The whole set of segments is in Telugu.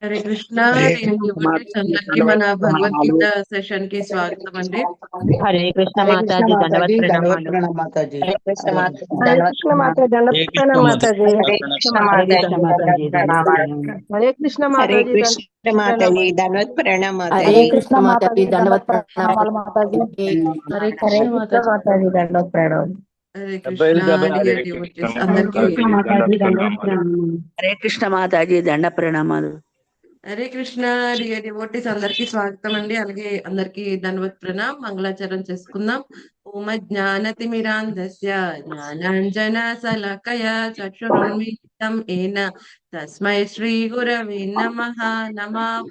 హరే కృష్ణ. హరే అందరికి మన భగవద్గీత సెషన్ కి స్వాగతం అండి. హరే కృష్ణ హరే కృష్ణ మాతాజీ దండవత్ మాతాజీ దండవత్ ప్రణామాలు. ప్రణామ్ మాతాజీ. హరే కృష్ణ హరే మాతాజీ హరే దండవత్ కృష్ణ ప్రణామాలు. మాతాజీ హరే దండవత్ కృష్ణ మాతాజీ. హరే కృష్ణ మాతాజీ దండవత్ ప్రణామాలు. హరే కృష్ణ హరే మాతాజీ కృష్ణ మాతాజీ దండవత్ ప్రణామ్ హరే మాతాజీ. కృష్ణ మాతాజీ దండవత్ ప్రణామాలు మాతాజీ. హరే హరే కృష్ణ కృష్ణ మాతాజీ. మాతాజీ దండవత్ ప్రణామం. హరే డెబ్బై కృష్ణ. డెబ్బై హరే డియర్ కృష్ణ డివోటీస్ హరే అందరికి కృష్ణ మాతాజీ దండవత్ ప్రణామాలు. ప్రణామాలు. హరే కృష్ణ మాతాజీ దండ ప్రణామాలు. హరే కృష్ణ. డియర్ డివోటీస్ అందరికి స్వాగతం అండి. అలాగే అందరికి ధన్వత్ ప్రణామ్. మంగళాచరణ చేసుకుందాం. ఓమ జ్ఞానతిమిరాంధస్య జ్ఞానాంజన శలాకయ చక్షురున్మిలితం ఏన తస్మై శ్రీ గురవే నమః.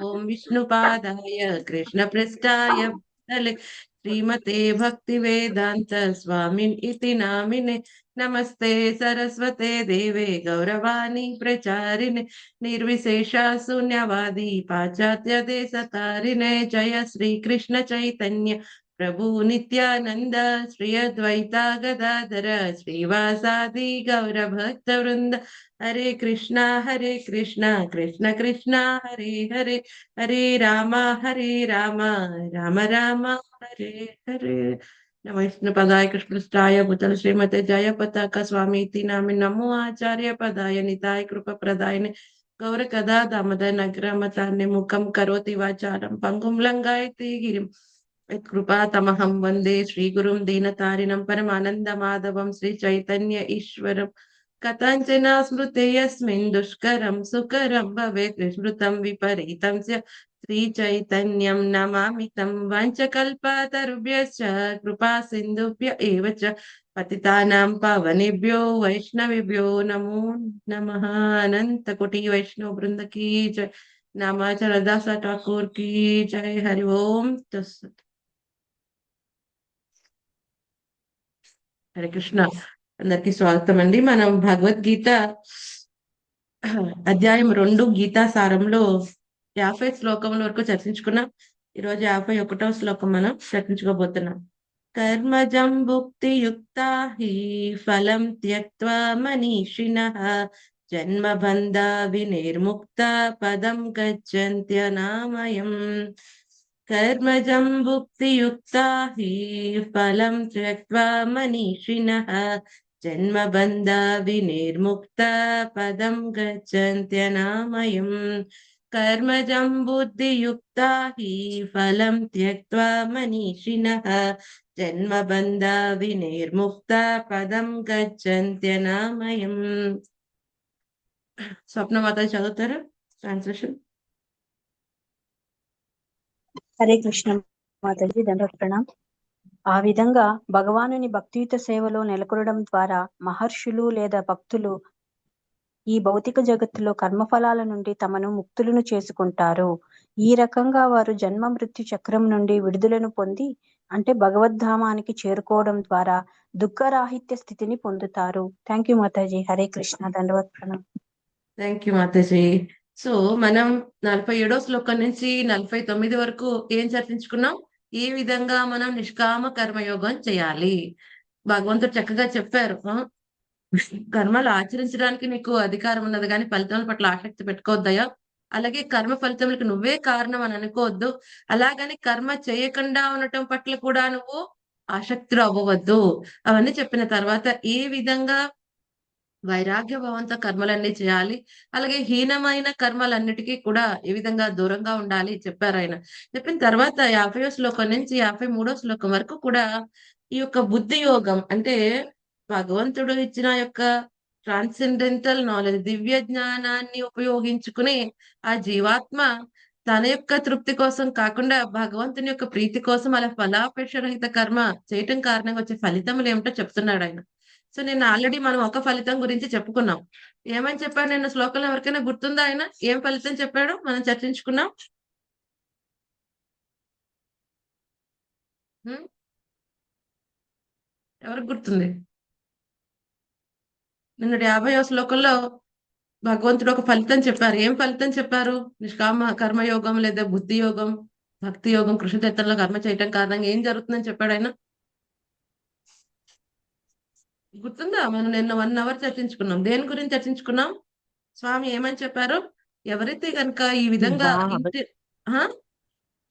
ఓం విష్ణుపాదాయ కృష్ణ పృష్ఠాయ భూతలే శ్రీమతే భక్తి వేదాంత స్వామిన్ ఇతి నామినే. నమస్తే సరస్వతే దేవే గౌరవాణి ప్రచారిణే నిర్విశేష శూన్యవాది పాశ్చాత్య దేశ తారిణే. జయ శ్రీ కృష్ణ చైతన్య ప్రభు నిత్యానంద శ్రీ అద్వైత గదాధర శ్రీవాసాది గౌర భక్త వృంద. హరే కృష్ణ కృష్ణ కృష్ణ హరే హరే హరే రామ రామ రామ హరే హరే. నమ విష్ణు పదాయ కృష్ణాయ భూతల శ్రీమతే జయ పతాక స్వామి నామి నమో ఆచార్య పదాయ నితాయ కృప ప్రదాయని గౌర కదా దామోదర నగరమతాన్ని ముఖం కరోతి వాచారం పంగుం లంగాయతి గిరిం కృపా తమహం వందే శ్రీ గురుం దీనతారిణం పరమానంద మాధవం శ్రీ చైతన్య ఈశ్వరం. కథంచన స్మృతే యస్మిన్ దుష్కరం సుకరం భవేత్ విస్మృతం విపరీతం శ్రీ చైతన్యం నమామి తం. వంచకల్పతరుభ్యశ్చ కృపా సింధుభ్య ఏవ చ పతితానాం పవనేభ్యో వైష్ణవేభ్యో నమో నమః. అనంత కోటి వైష్ణవ బృంద की जय. నామాచరణ దాస ఠాకూర్ की जय. హరి ఓం తస్సత్. హరే కృష్ణ. అందరికి స్వాగతం అండి. మనం భగవద్గీత అధ్యాయం 2 గీతా సారంలో 50 శ్లోకముల వరకు చర్చించుకున్నాం. ఈరోజు 51వ శ్లోకం మనం చర్చించుకోబోతున్నాం. కర్మజం భుక్తి యుక్తా హి ఫలం త్యక్త్వా మనీషిణః జన్మబంధ వినిర్ముక్త పదం గచ్చంత్యనామయం. కర్మజం భుక్తి యుక్తా హి ఫలం త్యక్త్వా మనీషిణః జన్మబంధ వినిర్ముక్త పదం గచ్చంత్యనామయం. కర్మజం బుద్ధియుక్తా హి ఫలం త్యక్త్వా మనీషిణః జన్మబంధ వినిర్ముక్త పదం గచ్చంత్యనామయం. స్వప్నమాత చదువుతారు ట్రాన్స్లేషన్. హరే కృష్ణ మాతాజీ దండవత్ ప్రణామ్. ఆ విధంగా భగవానుని భక్తియుత సేవలో నెలకొనడం ద్వారా మహర్షులు లేదా భక్తులు ఈ భౌతిక జగత్తులో కర్మఫలాల నుండి తమను ముక్తులను చేసుకుంటారు. ఈ రకంగా వారు జన్మ మృత్యు చక్రం నుండి విడుదలను పొంది అంటే భగవద్ధామానికి చేరుకోవడం ద్వారా దుఃఖరాహిత్య స్థితిని పొందుతారు. థ్యాంక్ యూ మాతాజీ. హరే కృష్ణ దండవత్ ప్రణామ్. థ్యాంక్ యూ మాతాజీ. సో మనం 47వ శ్లోకం నుంచి 49 వరకు ఏం చర్చించుకున్నాం? ఏ విధంగా మనం నిష్కామ కర్మయోగం చేయాలి. భగవంతుడు చక్కగా చెప్పారు. కర్మలు ఆచరించడానికి నీకు అధికారం ఉన్నది కానీ ఫలితాల పట్ల ఆసక్తి పెట్టుకోవద్దయా. అలాగే కర్మ ఫలితములకు నువ్వే కారణం అని అనుకోవద్దు. అలాగని కర్మ చేయకుండా ఉండటం పట్ల కూడా నువ్వు ఆసక్తులు అవ్వవద్దు. అవన్నీ చెప్పిన తర్వాత ఏ విధంగా వైరాగ్య భావంతో కర్మలన్నీ చేయాలి. అలాగే హీనమైన కర్మలన్నిటికీ కూడా ఏ విధంగా దూరంగా ఉండాలి చెప్పారు ఆయన. చెప్పిన తర్వాత 50వ శ్లోకం నుంచి 53వ శ్లోకం వరకు కూడా ఈ యొక్క బుద్ధి యోగం అంటే భగవంతుడు ఇచ్చిన యొక్క ట్రాన్సెండెంటల్ నాలెడ్జ్ దివ్య జ్ఞానాన్ని ఉపయోగించుకుని ఆ జీవాత్మ తన యొక్క తృప్తి కోసం కాకుండా భగవంతుని యొక్క ప్రీతి కోసం అలా ఫలాపేక్ష రహిత కర్మ చేయటం కారణంగా వచ్చే ఫలితములు ఏమిటో చెప్తున్నాడు ఆయన. సో నేను ఆల్రెడీ మనం ఒక ఫలితం గురించి చెప్పుకున్నాం. ఏమని చెప్పాడు నిన్న శ్లోకంలో? ఎవరికైనా గుర్తుందా? ఆయన ఏం ఫలితం చెప్పాడు మనం చర్చించుకున్నాం? ఎవరికి గుర్తుంది? నిన్న 50వ శ్లోకంలో భగవంతుడు ఒక ఫలితం చెప్పారు. ఏం ఫలితం చెప్పారు? నిష్కామ కర్మయోగం లేదా బుద్ధి యోగం భక్తి యోగం కృష్ణతత్వంలో కర్మ చేయటం కారణంగా ఏం జరుగుతుందని చెప్పాడు ఆయన. గుర్తుందా? మనం నిన్న 1 అవర్ చర్చించుకున్నాం. దేని గురించి చర్చించుకున్నాం? స్వామి ఏమని చెప్పారు? ఎవరైతే గనక ఈ విధంగా ఇంటి ఆ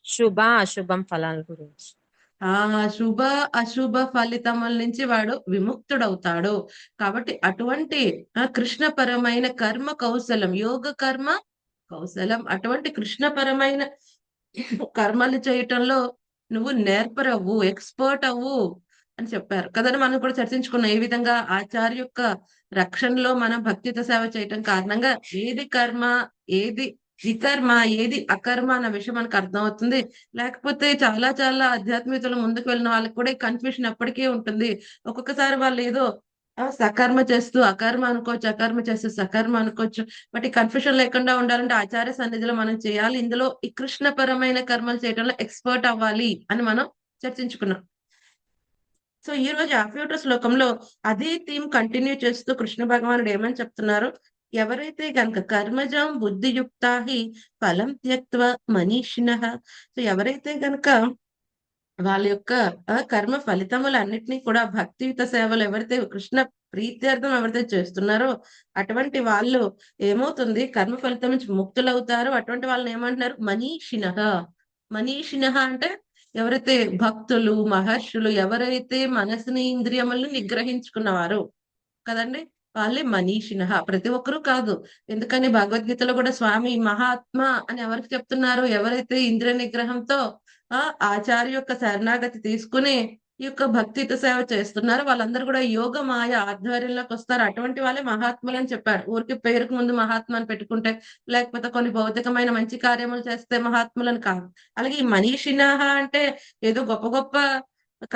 శుభ అశుభం ఫలాల గురించి. ఆ శుభ అశుభ ఫలితముల నుంచి వాడు విముక్తుడవుతాడు. కాబట్టి అటువంటి కృష్ణపరమైన కర్మ కౌశలం, యోగ కర్మ కౌశలం, అటువంటి కృష్ణపరమైన కర్మలు చేయటంలో నువ్వు నేర్పరవ్వు, ఎక్స్పర్ట్ అవ్వు అని చెప్పారు కదండి. మనం కూడా చర్చించుకున్నాం ఏ విధంగా ఆచార్య యొక్క రక్షణలో మనం భక్తితో సేవ చేయటం కారణంగా ఏది కర్మ, ఏది వికర్మ, ఏది అకర్మ అన్న విషయం మనకు అర్థమవుతుంది. లేకపోతే చాలా చాలా ఆధ్యాత్మికతలో ముందుకు వెళ్ళిన వాళ్ళకి కూడా ఈ కన్ఫ్యూషన్ ఎప్పటికీ ఉంటుంది. ఒక్కొక్కసారి వాళ్ళు ఏదో సకర్మ చేస్తూ అకర్మ అనుకోవచ్చు, అకర్మ చేస్తూ సకర్మ అనుకోవచ్చు. బట్ ఈ కన్ఫ్యూషన్ లేకుండా ఉండాలంటే ఆచార్య సన్నిధిలో మనం చేయాలి. ఇందులో ఈ కృష్ణపరమైన కర్మలు చేయడంలో ఎక్స్పర్ట్ అవ్వాలి అని మనం చర్చించుకున్నాం. సో ఈ రోజు 51వ శ్లోకంలో అదే థీమ్ కంటిన్యూ చేస్తూ కృష్ణ భగవానుడు ఏమని చెప్తున్నారు, ఎవరైతే గనక కర్మజం బుద్ధియుక్తాహి ఫలం త్యక్త్వ మనీషిణః. సో ఎవరైతే గనక వాళ్ళ యొక్క కర్మ ఫలితములన్నిటినీ కూడా భక్తియుత సేవలు ఎవరైతే కృష్ణ ప్రీత్యర్థం ఎవరైతే చేస్తున్నారో అటువంటి వాళ్ళు ఏమవుతుంది, కర్మ ఫలితం నుంచి ముక్తులవుతారు. అటువంటి వాళ్ళని ఏమంటున్నారు, మనీషిణః. మనీషిణః అంటే ఎవరైతే భక్తులు, మహర్షులు, ఎవరైతే మనసుని ఇంద్రియములను నిగ్రహించుకున్నవారు కదండి, వాళ్ళే మనీషిణః. ప్రతి ఒక్కరూ కాదు. ఎందుకని భగవద్గీతలో కూడా స్వామి మహాత్మ అని ఎవరికి చెప్తున్నారు, ఎవరైతే ఇంద్రియ నిగ్రహంతో ఆచార్య యొక్క శరణాగతి తీసుకుని ఈ యొక్క భక్తితో సేవ చేస్తున్నారు వాళ్ళందరూ కూడా యోగ మాయ ఆధ్వర్యంలోకి వస్తారు. అటువంటి వాళ్ళే మహాత్ములు అని చెప్పారు. ఊరికి పేరుకు ముందు మహాత్మ అని పెట్టుకుంటే, లేకపోతే కొన్ని భౌతికమైన మంచి కార్యములు చేస్తే మహాత్ములని కాదు. అలాగే ఈ మనీషిణః అంటే ఏదో గొప్ప గొప్ప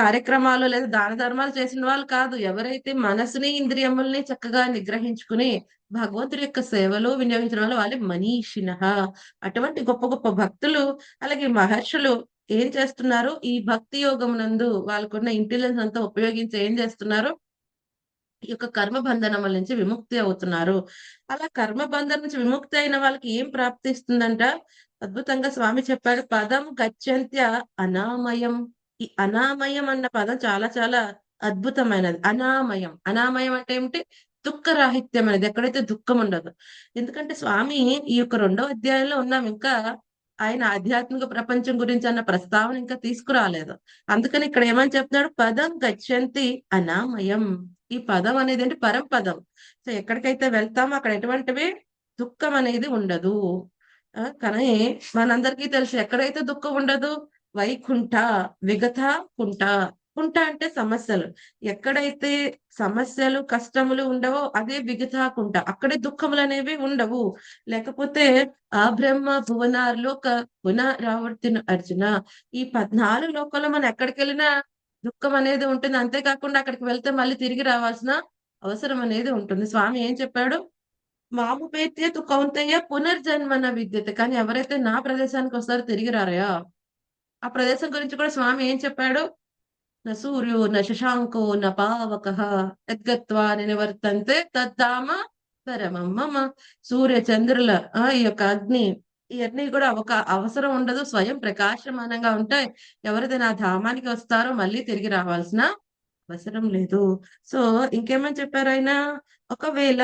కార్యక్రమాలు లేదా దాన ధర్మాలు చేసిన వాళ్ళు కాదు. ఎవరైతే మనసుని ఇంద్రియముల్ని చక్కగా నిగ్రహించుకుని భగవంతుడి యొక్క సేవలో వినియోగించిన వాళ్ళు వాళ్ళే మనీషిణః. అటువంటి గొప్ప గొప్ప భక్తులు అలాగే మహర్షులు ఏం చేస్తున్నారు, ఈ భక్తి యోగం నందు వాళ్ళకున్న ఇంటెలిజెన్స్ అంతా ఉపయోగించి ఏం చేస్తున్నారు, ఈ యొక్క కర్మ బంధనముల నుంచి విముక్తి అవుతున్నారు. అలా కర్మ బంధనం నుంచి విముక్తి అయిన వాళ్ళకి ఏం ప్రాప్తిస్తుందంట, అద్భుతంగా స్వామి చెప్పాడు, పదం గచ్చంత్య అనామయం. ఈ అనామయం అన్న పదం చాలా చాలా అద్భుతమైనది. అనామయం, అనామయం అంటే ఏమిటి, దుఃఖరాహిత్యం అనేది, ఎక్కడైతే దుఃఖం ఉండదు. ఎందుకంటే స్వామి ఈ యొక్క 2వ అధ్యాయంలో ఉన్నాం, ఇంకా ఆయన ఆధ్యాత్మిక ప్రపంచం గురించి అన్న ప్రస్తావన ఇంకా తీసుకురాలేదు. అందుకని ఇక్కడ ఏమని చెప్తున్నాడు, పదం గచ్చంతి అనామయం. ఈ పదం అనేది ఏంటి, పరంపదం. సో ఎక్కడికైతే వెళ్తామో అక్కడ ఎటువంటివి దుఃఖం అనేది ఉండదు. కానీ మనందరికీ తెలుసు ఎక్కడైతే దుఃఖం ఉండదు, వైకుంఠ విగత కుంఠ. కుంఠ అంటే సమస్యలు. ఎక్కడైతే సమస్యలు కష్టములు ఉండవో అదే విగతాకుంఠ, అక్కడే దుఃఖములు అనేవి ఉండవు. లేకపోతే ఆ బ్రహ్మ భువనార్లోక పునరావర్తిన అర్జున. ఈ 14 లోకంలో మనం ఎక్కడికి వెళ్ళినా దుఃఖం అనేది ఉంటుంది. అంతేకాకుండా అక్కడికి వెళ్తే మళ్ళీ తిరిగి రావాల్సిన అవసరం అనేది ఉంటుంది. స్వామి ఏం చెప్పాడు, మాముపేత్యేతు కౌంతేయ పునర్జన్మన విద్యతే. కానీ ఎవరైతే నా ప్రదేశానికి వస్తారో తిరిగి రారయా, ఆ ప్రదేశం గురించి కూడా స్వామి ఏం చెప్పాడు, న సూర్యో న శశాంకో న పావకః యద్గత్వా నివర్తంతే తద్ధామ పరమం మమ. సూర్య చంద్రుల ఈ యొక్క అగ్ని, ఇవన్నీ కూడా ఒక అవసరం ఉండదు, స్వయం ప్రకాశమానంగా ఉంటాయి. ఎవరైతే నా ధామానికి వస్తారో మళ్ళీ తిరిగి రావాల్సిన అవసరం లేదు. సో ఇంకేమని చెప్పారు ఆయన, ఒకవేళ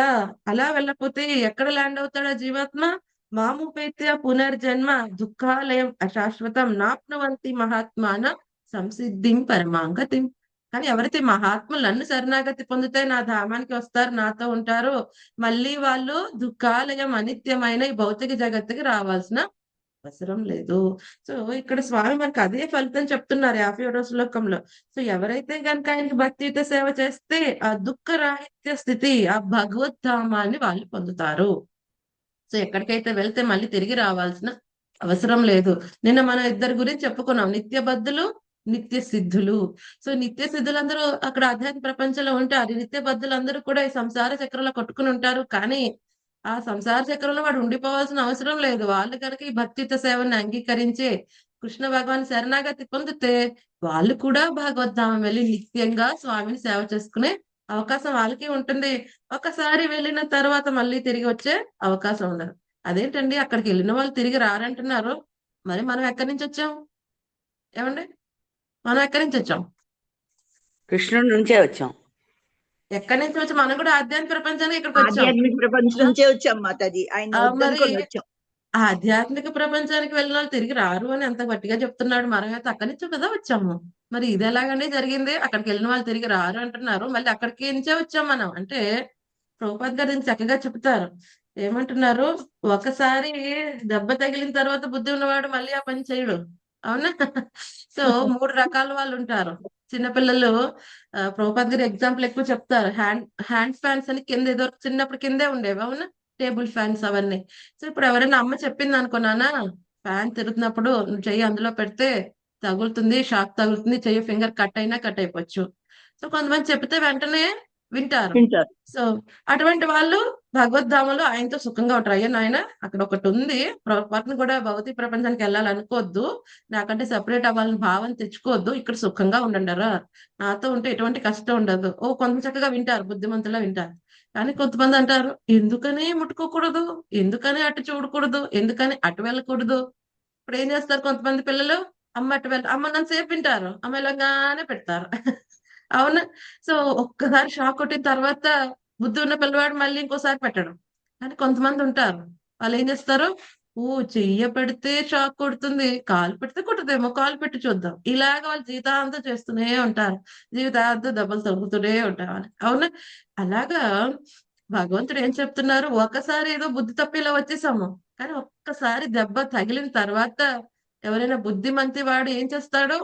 అలా వెళ్ళకపోతే ఎక్కడ ల్యాండ్ అవుతాడు ఆ జీవాత్మ, మాముపేత్య పునర్జన్మ దుఃఖాలయం అశాశ్వతం నాప్నువంతి మహాత్మాన సంసిద్ధిం పరమాంగతిం. కానీ ఎవరైతే మహాత్ములు నన్ను శరణాగతి పొందితే నా ధామానికి వస్తారు, నాతో ఉంటారు, మళ్ళీ వాళ్ళు దుఃఖాలయం అనిత్యమైన ఈ భౌతిక జగత్తుకి రావాల్సిన అవసరం లేదు. సో ఇక్కడ స్వామి మనకు అదే ఫలితం చెప్తున్నారు 51వ శ్లోకంలో. సో ఎవరైతే కనుక ఆయనకి భక్తియుత సేవ చేస్తే ఆ దుఃఖ రాహిత్య స్థితి, ఆ భగవద్ధామాన్ని వాళ్ళు పొందుతారు. సో ఎక్కడికైతే వెళ్తే మళ్ళీ తిరిగి రావాల్సిన అవసరం లేదు. నిన్న మనం ఇద్దరి గురించి చెప్పుకున్నాం, నిత్య బద్ధులు, నిత్య సిద్ధులు. సో నిత్య సిద్ధులందరూ అక్కడ ఆధ్యాత్మిక ప్రపంచంలో ఉంటారు, నిత్య బద్ధులందరూ కూడా ఈ సంసార చక్రంలో కొట్టుకుని ఉంటారు. కానీ ఆ సంసార చక్రంలో వాడు ఉండిపోవాల్సిన అవసరం లేదు. వాళ్ళు కనుక ఈ భక్తియుత సేవని అంగీకరించే కృష్ణ భగవాన్ శరణాగతి పొందితే వాళ్ళు కూడా భగవద్ధామం వెళ్ళి నిత్యంగా స్వామిని సేవ చేసుకునే అవకాశం వాళ్ళకి ఉంటుంది. ఒకసారి వెళ్ళిన తర్వాత మళ్ళీ తిరిగి వచ్చే అవకాశం ఉండదు. అదేంటండి, అక్కడికి వెళ్ళిన వాళ్ళు తిరిగి రారంటున్నారు, మరి మనం ఎక్కడి నుంచి వచ్చాం ఏమండి, మనం ఎక్కడి నుంచి వచ్చాం, కృష్ణుడి నుంచే వచ్చాం. ఎక్కడి నుంచి వచ్చి మనం కూడా ఆధ్యాత్మిక ప్రపంచానికి ఇక్కడికి వచ్చాం. ఆధ్యాత్మిక ప్రపంచం ఆ, నుంచే వచ్చాం మాతాజీ, ఆయన ఆ, మరి వద్దనుకొని వచ్చాం. ఆధ్యాత్మిక ప్రపంచానికి వెళ్ళిన వాళ్ళు తిరిగి రారు అని ఎంత గట్టిగా చెప్తున్నాడు. మనమైతే అక్కడి నుంచే కదా వచ్చాము. మరి ఇది ఎలాగండి జరిగింది? అక్కడికి వెళ్ళిన వాళ్ళు తిరిగి రారు అంటున్నారు, మళ్ళీ అక్కడికి నుంచే వచ్చాం మనం అంటే. ప్రభుపాద్ గారు దీన్ని చక్కగా చెప్తారు. ఏమంటున్నారు? ఒకసారి దెబ్బ తగిలిన తర్వాత బుద్ధి ఉన్నవాడు మళ్ళీ ఆ పని చేయడు. అవునా? సో 3 రకాల వాళ్ళు ఉంటారు. చిన్నపిల్లలు ప్రభుపాద్ గారు ఎగ్జాంపుల్ ఎక్కువ చెప్తారు. హ్యాండ్ ఫ్యాన్స్ అని కింద ఏదో చిన్నప్పుడు కిందే ఉండేవి. అవునా? టేబుల్ ఫ్యాన్స్ అవన్నీ. సో ఇప్పుడు ఎవరైనా అమ్మ చెప్పింది అనుకున్నానా, ఫ్యాన్ తిరుగుతున్నప్పుడు నువ్వు చెయ్యి అందులో పెడితే తగులుతుంది, షాక్ తగులుతుంది, చెయ్యి ఫింగర్ కట్ అయినా కట్ అయిపోవచ్చు. సో కొంతమంది చెప్తే వెంటనే వింటారు. వింటారు. సో అటువంటి వాళ్ళు భగవద్ధామలో ఆయనతో సుఖంగా ఉంటారు. అయ్యా నాయన అక్కడ ఒకటి ఉంది, పొరపాటును కూడా భౌతిక ప్రపంచానికి వెళ్ళాలనుకోవద్దు, నాకంటే సెపరేట్ అవ్వాలని భావన తెచ్చుకోవద్దు, ఇక్కడ సుఖంగా ఉండండిరా, నాతో ఉంటే ఎటువంటి కష్టం ఉండదు. ఓ కొంత చక్కగా వింటారు, బుద్ధిమంతులా వింటారు. కానీ కొంతమంది అంటారు, ఎందుకని ముట్టుకోకూడదు, ఎందుకని అటు చూడకూడదు, ఎందుకని అటు వెళ్ళకూడదు. ఇప్పుడు ఏం చేస్తారు కొంతమంది పిల్లలు, అమ్మ అటు అమ్మ నన్ను సేపు వింటారు, అమ్మ ఇలాగానే పెడతారు. అవునా? సో ఒక్కసారి షాక్ కొట్టిన తర్వాత బుద్ధి ఉన్న పిల్లవాడు మళ్ళీ ఇంకోసారి పెట్టడం. కానీ కొంతమంది ఉంటారు, వాళ్ళు ఏం చేస్తారు, ఓ చెయ్య పెడితే షాక్ కొడుతుంది, కాలు పెడితే కొట్టదేమో, కాలు పెట్టి చూద్దాం, ఇలాగ వాళ్ళు జీవితాంతం చేస్తూనే ఉంటారు. జీవితాంతం దెబ్బలు తగ్గుతూనే ఉంటారు. అవునా? అలాగా భగవంతుడు ఏం చెప్తున్నారు, ఒకసారి ఏదో బుద్ధి తప్పి ఇలా వచ్చేసాము, కానీ ఒక్కసారి దెబ్బ తగిలిన తర్వాత ఎవరైనా బుద్ధిమంతి వాడు ఏం చేస్తాడు,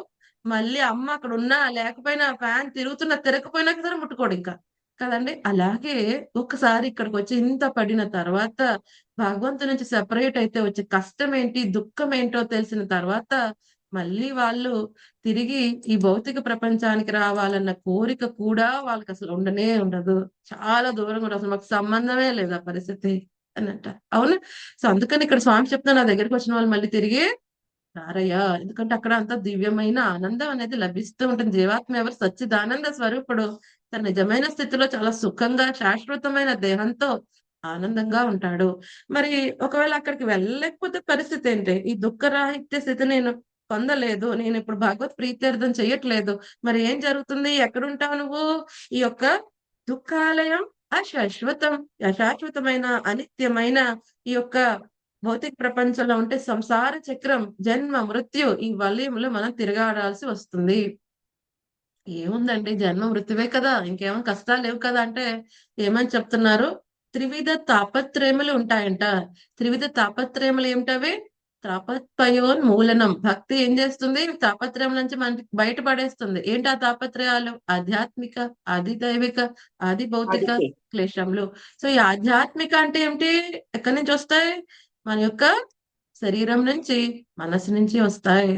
మళ్ళీ అమ్మ అక్కడ ఉన్నా లేకపోయినా, ఫ్యాన్ తిరుగుతున్నా తిరగకపోయినా సరే ముట్టుకోడు ఇంకా. కదండి? అలాగే ఒక్కసారి ఇక్కడికి వచ్చి ఇంత పడిన తర్వాత భగవంతు నుంచి సెపరేట్ అయితే వచ్చే కష్టం ఏంటి, దుఃఖం ఏంటో తెలిసిన తర్వాత మళ్ళీ వాళ్ళు తిరిగి ఈ భౌతిక ప్రపంచానికి రావాలన్న కోరిక కూడా వాళ్ళకి అసలు ఉండనే ఉండదు. చాలా దూరంగా ఉండదు, అసలు మాకు సంబంధమే లేదు ఆ పరిస్థితి అని అంటారు. అవును. సో అందుకని ఇక్కడ స్వామి చెప్తున్నా, నా దగ్గరికి వచ్చిన వాళ్ళు మళ్ళీ తిరిగి రారయ్యా, ఎందుకంటే అక్కడ అంత దివ్యమైన ఆనందం అనేది లభిస్తూ ఉంటుంది. జీవాత్మ ఎవరు సచ్చిదానంద స్వరూపుడు, తన నిజమైన స్థితిలో చాలా సుఖంగా శాశ్వతమైన దేహంతో ఆనందంగా ఉంటాడు. మరి ఒకవేళ అక్కడికి వెళ్ళలేకపోతే పరిస్థితి ఏంటి? ఈ దుఃఖరాహిత్య స్థితి నేను పొందలేదు, నేను ఇప్పుడు భగవత్ ప్రీత్యర్థం చెయ్యట్లేదు, మరి ఏం జరుగుతుంది? ఎక్కడుంటావు నువ్వు? ఈ యొక్క దుఃఖాలయం అశాశ్వతం, అశాశ్వతమైన అనిత్యమైన ఈ యొక్క భౌతిక ప్రపంచంలో ఉంటే సంసార చక్రం, జన్మ మృత్యు ఈ వలయంలో మనం తిరగాడాల్సి వస్తుంది. ఏముందండి, జన్మ మృత్యువే కదా, ఇంకేమో కష్టాలు లేవు కదా అంటే ఏమని చెప్తున్నారు? త్రివిధ తాపత్రయములు ఉంటాయంట. త్రివిధ తాపత్రయములు ఏమిటవి? తాపత్రయోన్మూలనం. భక్తి ఏం చేస్తుంది? తాపత్రయం నుంచి మనకి బయటపడేస్తుంది. ఏంటి ఆ తాపత్రయాలు? ఆధ్యాత్మిక, ఆది దైవిక, ఆది భౌతిక అది క్లేశములు. సో ఈ ఆధ్యాత్మిక అంటే ఏమిటి? ఎక్కడి నుంచి వస్తాయి? మన యొక్క శరీరం నుంచి, మనసు నుంచి వస్తాయి.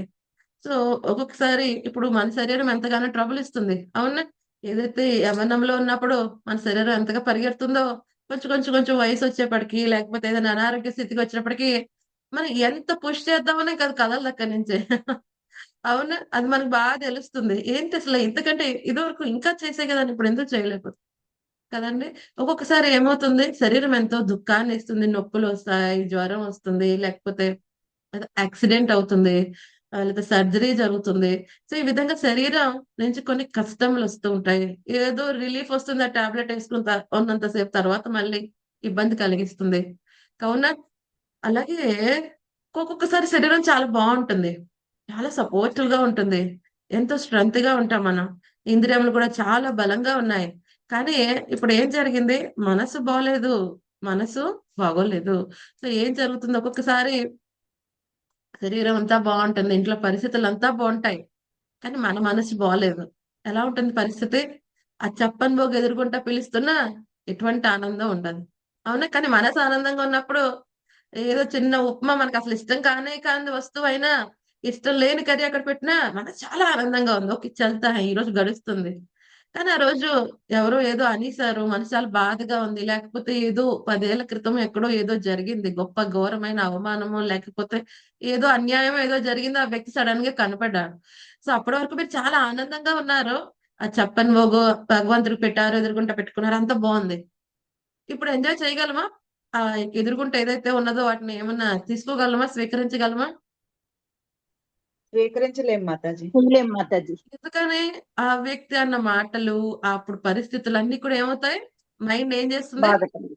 సో ఒక్కొక్కసారి ఇప్పుడు మన శరీరం ఎంతగానో ట్రబుల్ ఇస్తుంది. అవునా? ఏదైతే యవ్వనంలో ఉన్నప్పుడు మన శరీరం ఎంతగా పరిగెడుతుందో, కొంచెం కొంచెం కొంచెం వయసు వచ్చేప్పటికి, లేకపోతే ఏదైనా అనారోగ్య స్థితికి వచ్చినప్పటికీ మనం ఎంత పుష్ చేద్దామనే కదా కదలదు అక్కడి నుంచి. అవునా? అది మనకు బాగా తెలుస్తుంది. ఏంటి అసలు ఇంతకంటే ఇదివరకు ఇంకా చేసే కదా, ఇప్పుడు ఎందుకు చేయలేకపోతే కదండి? ఒక్కొక్కసారి ఏమవుతుంది, శరీరం ఎంతో దుఃఖాన్ని ఇస్తుంది, నొప్పులు వస్తాయి, జ్వరం వస్తుంది, లేకపోతే యాక్సిడెంట్ అవుతుంది, లేదా సర్జరీ జరుగుతుంది. సో ఈ విధంగా శరీరం నుంచి కొన్ని కష్టములు వస్తూ ఉంటాయి. ఏదో రిలీఫ్ వస్తుంది, ఆ టాబ్లెట్ వేసుకున్న ఉన్నంతసేపు, తర్వాత మళ్ళీ ఇబ్బంది కలిగిస్తుంది. కావున అలాగే ఒక్కొక్కసారి శరీరం చాలా బాగుంటుంది, చాలా సపోర్టివ్ గా ఉంటుంది, ఎంతో స్ట్రెంత్ గా ఉంటాం మనం, ఇంద్రియములు కూడా చాలా బలంగా ఉన్నాయి. కానీ ఇప్పుడు ఏం జరిగింది? మనసు బాగోలేదు, మనసు బాగోలేదు. సో ఏం జరుగుతుంది? ఒక్కొక్కసారి శరీరం అంతా బాగుంటుంది, ఇంట్లో పరిస్థితులు అంతా బాగుంటాయి, కానీ మన మనసు బాగోలేదు. ఎలా ఉంటుంది పరిస్థితి? ఆ చెప్పని పోగు ఎదుర్కొంటా పిలుస్తున్నా ఎటువంటి ఆనందం ఉండదు. అవునా? కానీ మనసు ఆనందంగా ఉన్నప్పుడు ఏదో చిన్న ఉప్మా మనకు అసలు ఇష్టం కానే కాని వస్తువు అయినా, ఇష్టం లేని కర్రీ అక్కడ పెట్టినా మనసు చాలా ఆనందంగా ఉంది. ఓకే, చల్తా ఈ రోజు గడుస్తుంది. కానీ ఆ రోజు ఎవరో ఏదో అనేసారు, మనసు చాలా బాధగా ఉంది, లేకపోతే ఏదో 10 ఏళ్ల క్రితం ఎక్కడో ఏదో జరిగింది, గొప్ప ఘోరమైన అవమానమో, లేకపోతే ఏదో అన్యాయం ఏదో జరిగింది, ఆ వ్యక్తి సడన్ గా కనపడ్డాడు. సో అప్పటి వరకు మీరు చాలా ఆనందంగా ఉన్నారు, ఆ చెప్పని పోగో భగవంతుడికి పెట్టారు, ఎదుర్కొంటా పెట్టుకున్నారు, అంతా బాగుంది. ఇప్పుడు ఎంజాయ్ చేయగలమా? ఆ ఎదురుగుంట ఏదైతే ఉన్నదో వాటిని ఏమన్నా తీసుకోగలమా? స్వీకరించగలమా? స్వీకరించలేం మాతాజీ. చేయలేం మాతాజీ. ఎందుకని ఆ వ్యక్తి అన్న మాటలు, అప్పుడు పరిస్థితులు అన్ని కూడా ఏమవుతాయి, మైండ్ ఏం చేస్తుంది, బాధ కలిగి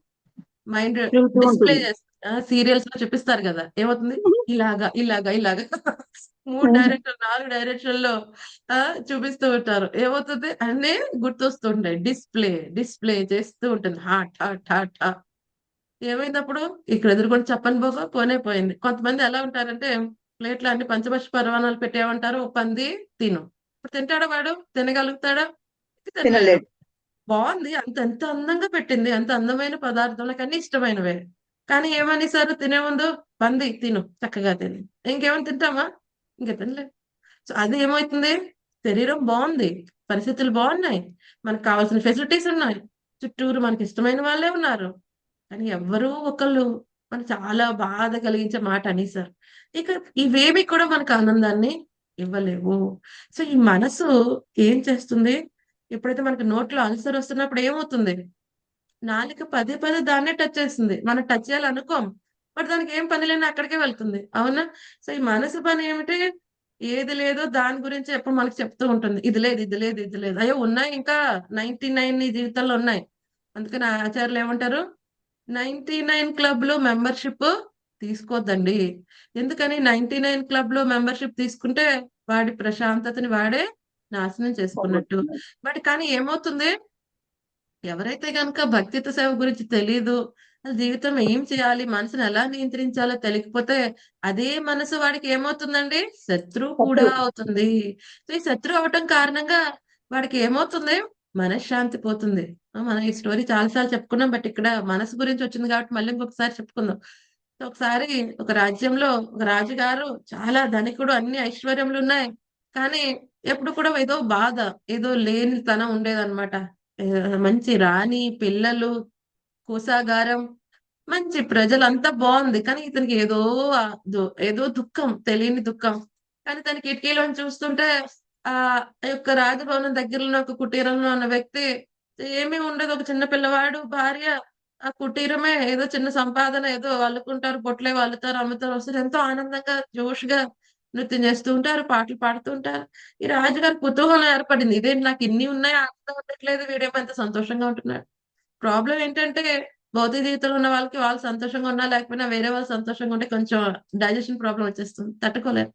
మైండ్ తిరుగుతూ డిస్ప్లే ఉంటుంది. చేస్తుంది. సీరియల్స్ లో చూపిస్తారు కదా, ఏమవుతుంది, ఇలాగా ఇలాగా ఇలాగా 3 డైరెక్షన్ 4 డైరెక్షన్ లో చూపిస్తూ ఉంటారు. ఏమవుతుంది, అన్నీ గుర్తొస్తుంటాయి. డిస్ప్లే డిస్ప్లే చేస్తూ ఉంటుంది. Hot hot hot hot. ఏమైందప్పుడు, ఇక్కడ ఎదురుకొని చెప్పని పోగా పోనే పోయింది. కొంతమంది ఎలా ఉంటారంటే, ప్లేట్లో అన్ని పంచభక్ష పరమాణాలు పెట్టేమంటారు, "ఓ పంది తిను." ఇప్పుడు తింటాడా వాడు, తినగలుగుతాడా, తినలేడు. తినలేడు. బాగుంది, అంత ఎంత అందంగా పెట్టింది, అంత అందమైన పదార్థం, నాకు అన్ని ఇష్టమైనవే. కానీ ఏమనేసారు తినే ముందు, "పంది తిను, చక్కగా తిను." ఇంకేమైనా తింటామా, ఇంకా తినలేదు. సో అది ఏమవుతుంది, శరీరం బాగుంది, పరిస్థితులు బాగున్నాయి, మనకు కావాల్సిన ఫెసిలిటీస్ ఉన్నాయి, చుట్టూరు మనకి ఇష్టమైన వాళ్ళే ఉన్నారు, కానీ ఎవ్వరూ ఒకళ్ళు మనకు చాలా బాధ కలిగించే మాట అనేసారు. ఇక ఇవేవి కూడా మనకు ఆనందాన్ని ఇవ్వలేవు. సో ఈ మనసు ఏం చేస్తుంది, ఎప్పుడైతే మనకి నోట్లో అల్సర్ వస్తున్నప్పుడు ఏమవుతుంది, నాలుక పదే పదే దాన్నే టచ్ చేస్తుంది. మనం టచ్ చేయాలనుకోం, బట్ దానికి ఏం పని లేని అక్కడికే వెళ్తుంది, అవునా? సో ఈ మనసు పని ఏమిటి, ఏది లేదో దాని గురించి ఎప్పుడు మనకు చెప్తూ ఉంటుంది. ఇది లేదు, ఇది లేదు, ఇది లేదు. అయ్యో ఉన్నాయి, ఇంకా 99 నీ జీవితంలో ఉన్నాయి. అందుకని ఆచార్యులు ఏమంటారు, 99 క్లబ్ లో మెంబర్షిప్ తీసుకోవద్దండి. ఎందుకని, 99 క్లబ్ లో మెంబర్షిప్ తీసుకుంటే వాడి ప్రశాంతతని వాడే నాశనం చేసుకున్నట్టు. పోగొట్టుకున్నారు. బట్ కానీ ఏమవుతుంది, ఎవరైతే గనుక భక్తిత్వ సేవ గురించి తెలీదు, అసలు జీవితం ఏం చేయాలి, మనసుని ఎలా నియంత్రించాలో తెలియకపోతే, అదే మనసు వాడికి ఏమవుతుందండి, శత్రువు కూడా శత్రువు. అవుతుంది. సో ఈ శత్రువు అవటం కారణంగా వాడికి ఏమవుతుంది, మనశ్శాంతి పోతుంది. మనం ఈ స్టోరీ చాలాసార్లు చెప్పుకున్నాం, బట్ ఇక్కడ మనసు గురించి వచ్చింది కాబట్టి మళ్ళీ ఇంకొకసారి చెప్పుకుందాం. సో ఒకసారి ఒక రాజ్యంలో ఒక రాజుగారు, చాలా ధనికుడు, అన్ని ఐశ్వర్యములు ఉన్నాయి, కానీ ఎప్పుడు కూడా ఏదో బాధ, ఏదో లేనితనం ఉండేదన్నమాట. మంచి రాణి, పిల్లలు, కోశాగారం, మంచి ప్రజలంతా బాగుంది, కానీ ఇతనికి ఏదో ఏదో దుఃఖం, తెలియని దుఃఖం. కానీ తన కిటికీలోని చూస్తుంటే ఆ యొక్క రాజభవనం దగ్గరలో ఉన్న ఒక కుటీరంలో ఉన్న వ్యక్తి, ఏమీ ఉండదు, ఒక చిన్న పిల్లవాడు, భార్య, ఆ కుటీరమే, ఏదో చిన్న సంపాదన, ఏదో అల్లుకుంటారు, పొట్లే అల్లుతారు, అమ్ముతారు, వస్తారు, ఎంతో ఆనందంగా జోష్గా నృత్యం చేస్తూ ఉంటారు, పాటలు పాడుతూ ఉంటారు. ఈ రాజుగారి కుతూహలం ఏర్పడింది, ఇదేంటి నాకు ఇన్ని ఉన్నాయి, ఆనందం ఉండట్లేదు, వీడేమో ఎంత సంతోషంగా ఉంటున్నాడు. ప్రాబ్లం ఏంటంటే, భౌతిక జీవితంలో ఉన్న వాళ్ళకి వాళ్ళు సంతోషంగా ఉన్నా లేకపోయినా వేరే వాళ్ళు సంతోషంగా ఉంటే కొంచెం డైజెషన్ ప్రాబ్లం వచ్చేస్తుంది, తట్టుకోలేరు.